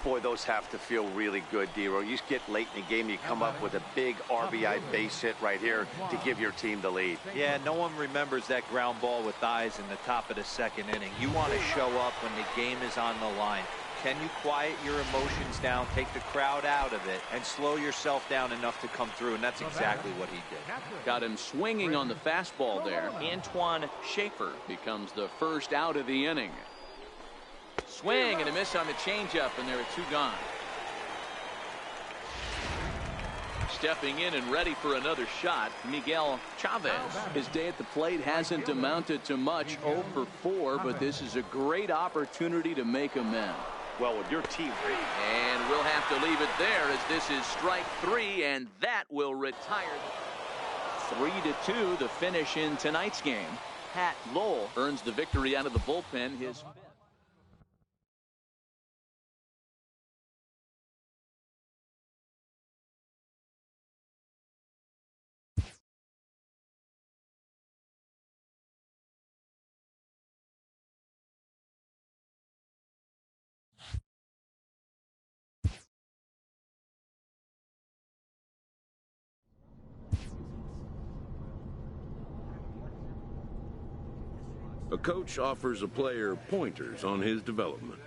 Boy, those have to feel really good, Dero. You get late in the game, you come up with a big RBI base hit right here to give your team the lead. Yeah, no one remembers that ground ball with eyes in the top of the second inning. You want to show up when the game is on the line. Can you quiet your emotions down, take the crowd out of it, and slow yourself down enough to come through? And that's exactly what he did. Got him swinging on the fastball there. Antoine Schaefer becomes the first out of the inning. Swing and a miss on the changeup, and there are 2 gone. Stepping in and ready for another shot, Miguel Chavez. His day at the plate hasn't amounted to much, 0 for 4, but this is a great opportunity to make amends. Well, with your team. And we'll have to leave it there as this is strike 3, and that will retire. 3-2 the finish in tonight's game. Pat Lowell earns the victory out of the bullpen. His fifth. A coach offers a player pointers on his development.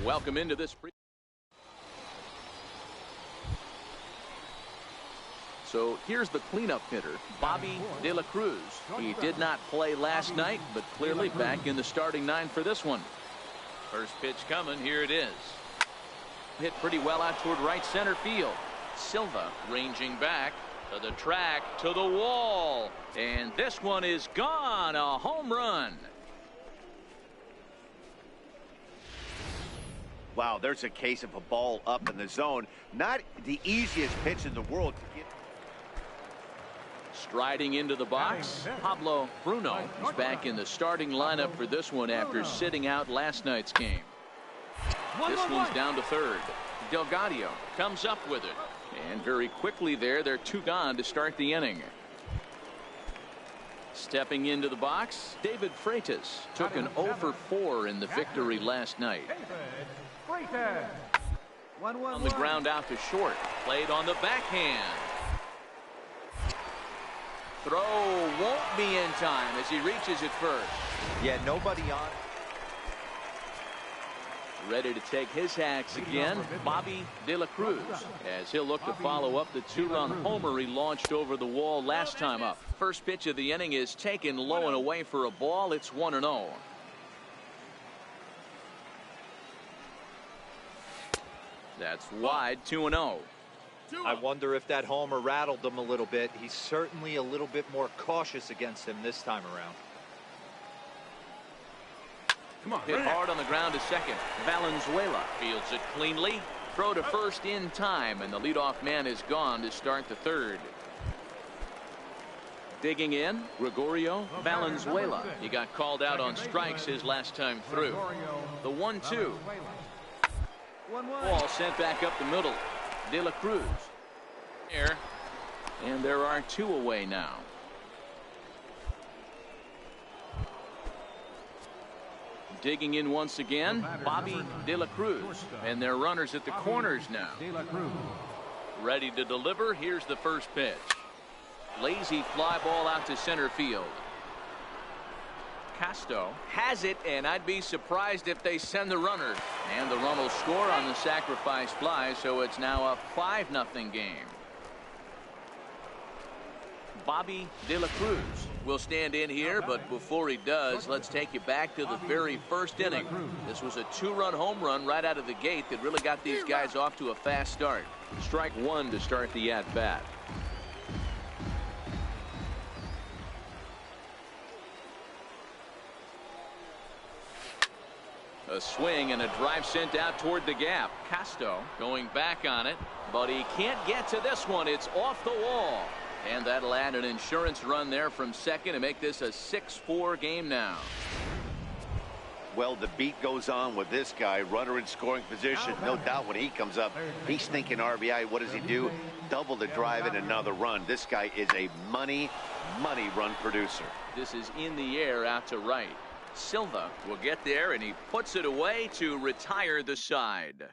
Welcome into this. So here's the cleanup hitter, Bobby De La Cruz. He did not play last night, but clearly back in the starting nine for this one. First pitch coming. Here it is. Hit pretty well out toward right center field. Silva ranging back to the track, to the wall. And this one is gone. A home run. Wow, there's a case of a ball up in the zone. Not the easiest pitch in the world to get. Striding into the box, Pablo Bruno is back in the starting lineup for this one after sitting out last night's game. This one's down to third. Delgado comes up with it. And very quickly they're two gone to start the inning. Stepping into the box, David Freitas took an 0 for 4 in the victory last night. On the ground out to short. Played on the backhand. Throw won't be in time as he reaches it first. Yeah, nobody on. Ready to take his hacks again, Bobby De La Cruz, as he'll look to follow up the two-run homer he launched over the wall last time up. First pitch of the inning is taken low and away for a ball. It's 1-0. That's wide, 2-0. I wonder if that homer rattled him a little bit. He's certainly a little bit more cautious against him this time around. Hit hard on the ground to second. Valenzuela fields it cleanly. Throw to first in time, and the leadoff man is gone to start the third. Digging in, Gregorio Valenzuela. He got called out on strikes his last time through. The 1-2. Ball sent back up the middle. De La Cruz. And there are two away now. Digging in once again, Bobby De La Cruz. And their runners at the corners now. Ready to deliver. Here's the first pitch. Lazy fly ball out to center field. Castro has it, and I'd be surprised if they send the runner. And the run will score on the sacrifice fly, so it's now a 5-0 game. Bobby De La Cruz will stand in here, but before he does, let's take you back to the very first inning. This was a two-run home run right out of the gate that really got these guys off to a fast start. Strike one to start the at-bat. A swing and a drive sent out toward the gap. Castro going back on it, but he can't get to this one. It's off the wall. And that'll add an insurance run there from second to make this a 6-4 game now. Well, the beat goes on with this guy. Runner in scoring position. No doubt when he comes up, he's thinking RBI. What does he do? Double the drive and another run. This guy is a money run producer. This is in the air out to right. Silva will get there, and he puts it away to retire the side.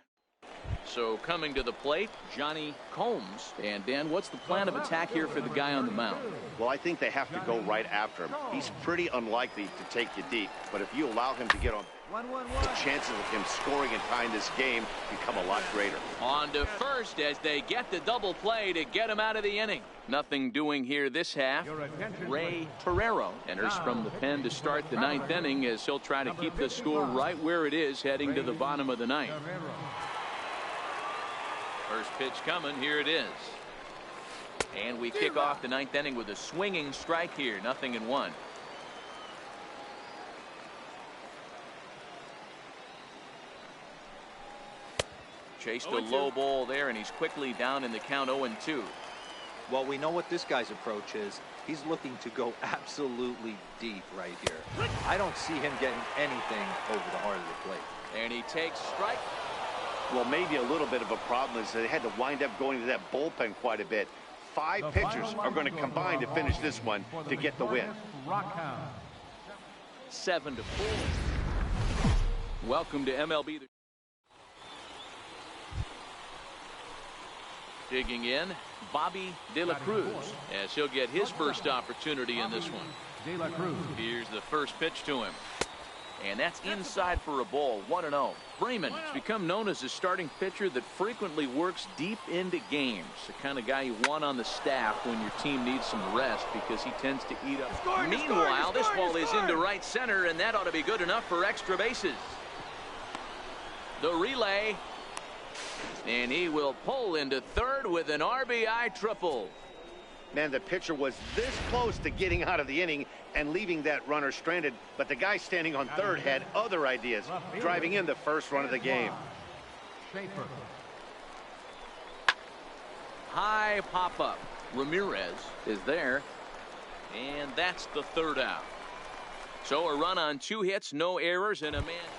So coming to the plate, Johnny Combs. And Dan, what's the plan of attack here for the guy on the mound? Well, I think they have to go right after him. He's pretty unlikely to take you deep, but if you allow him to get on, the chances of him scoring and tying this game become a lot greater. On to first as they get the double play to get him out of the inning. Nothing doing here this half. Ray Torrero enters from the pen to start the ninth inning as he'll try to keep the score right where it is heading to the bottom of the ninth. First pitch coming. Here it is. And we kick off the ninth inning with a swinging strike here. 0-1. Chased a low ball there, and he's quickly down in the count 0-2. Well, we know what this guy's approach is. He's looking to go absolutely deep right here. I don't see him getting anything over the heart of the plate. And he takes strike. Well, maybe a little bit of a problem is they had to wind up going to that bullpen quite a bit. 5 pitchers are going to combine to finish this one to get the win. 7-4. Welcome to MLB. Digging in, Bobby De La Cruz, as he'll get his first opportunity in this one. Here's the first pitch to him. And that's inside for a ball, 1-0. Freeman has become known as a starting pitcher that frequently works deep into games. The kind of guy you want on the staff when your team needs some rest because he tends to eat up. Meanwhile, this ball is into right center, and that ought to be good enough for extra bases. The relay. And he will pull into third with an RBI triple. Man, the pitcher was this close to getting out of the inning and leaving that runner stranded, but the guy standing on third had other ideas, driving in the first run of the game. High pop-up. Ramirez is there, and that's the third out. So a run on 2 hits, no errors, and a man.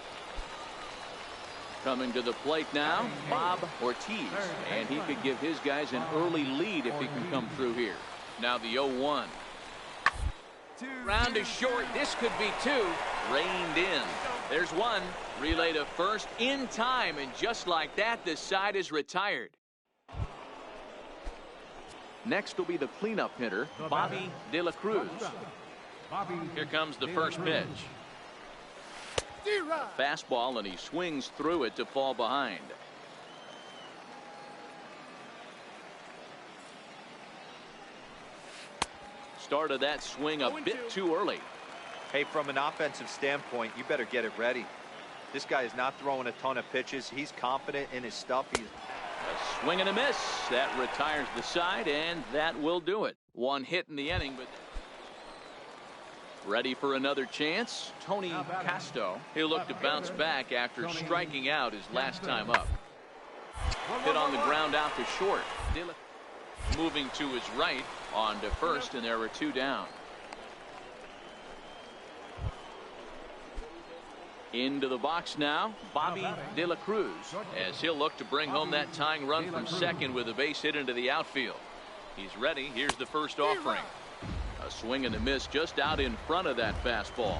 Coming to the plate now, Bob Ortiz, and he could give his guys an early lead if he can come through here. Now the 0-1. Round is short. This could be 2. Reined in. There's 1. Relay to first in time, and just like that, the side is retired. Next will be the cleanup hitter, Bobby De La Cruz. Here comes the first pitch. Fastball, and he swings through it to fall behind. Started that swing a bit too early. Hey, from an offensive standpoint, you better get it ready. This guy is not throwing a ton of pitches. He's confident in his stuff. He's a swing and a miss. That retires the side, and that will do it. 1 hit in the inning, but ready for another chance. Tony Casto. He'll look to bounce back after striking out his last time up. Hit on the ground out to short. Moving to his right on to first, and there were 2 down. Into the box now, Bobby De La Cruz, as he'll look to bring home that tying run from second with a base hit into the outfield. He's ready. Here's the first offering. A swing and a miss just out in front of that fastball.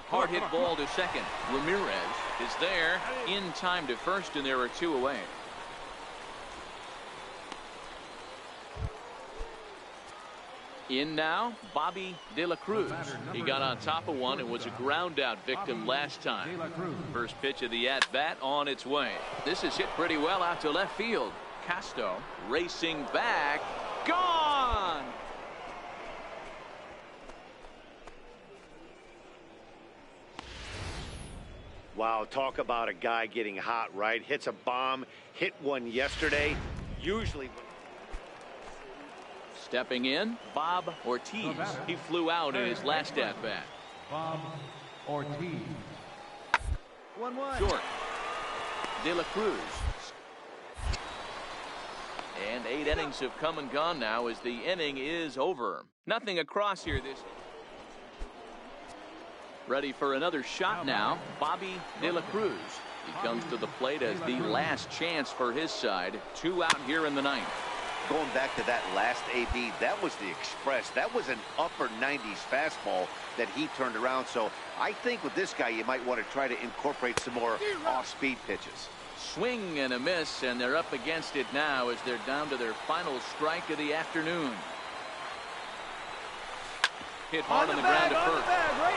Hard hit ball to second. Ramirez is there in time to first, and there are 2 away. In now, Bobby De La Cruz. He got on top of one and was a ground out victim last time. First pitch of the at-bat on its way. This is hit pretty well out to left field. Casto racing back. Gone! Wow, talk about a guy getting hot, right? Hits a bomb, hit one yesterday. Usually. Stepping in, Bob Ortiz. He flew out in his last at-bat. Bob Ortiz. 1-1. Short. De La Cruz. And 8 innings have come and gone now as the inning is over. Nothing across here this. Ready for another shot now, Bobby De La Cruz. He comes to the plate as the last chance for his side. 2 out here in the 9th. Going back to that last AB, that was the express. That was an upper 90s fastball that he turned around. So I think with this guy, you might want to try to incorporate some more off-speed pitches. Swing and a miss, and they're up against it now as they're down to their final strike of the afternoon. Hit hard on the ground to first.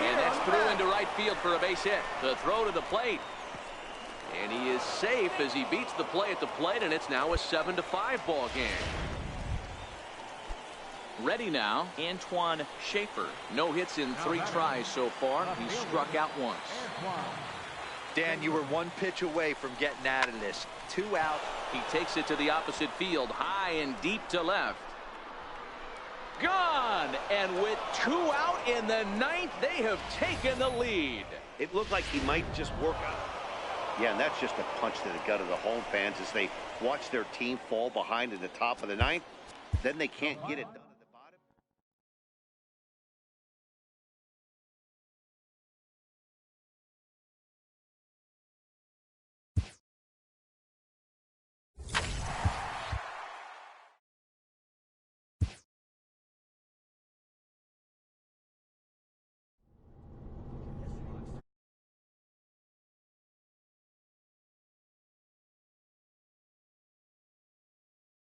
And that's through into right field for a base hit. The throw to the plate. And he is safe as he beats the play at the plate, and it's now a 7-5 ball game. Ready now, Antoine Schaefer. No hits in 3 tries so far. He struck out once. Dan, you were 1 pitch away from getting out of this. 2 out. He takes it to the opposite field, high and deep to left. Gone! And with 2 out in the 9th, they have taken the lead. It looked like he might just work on it. Yeah, and that's just a punch to the gut of the home fans as they watch their team fall behind in the top of the 9th. Then they can't get it done.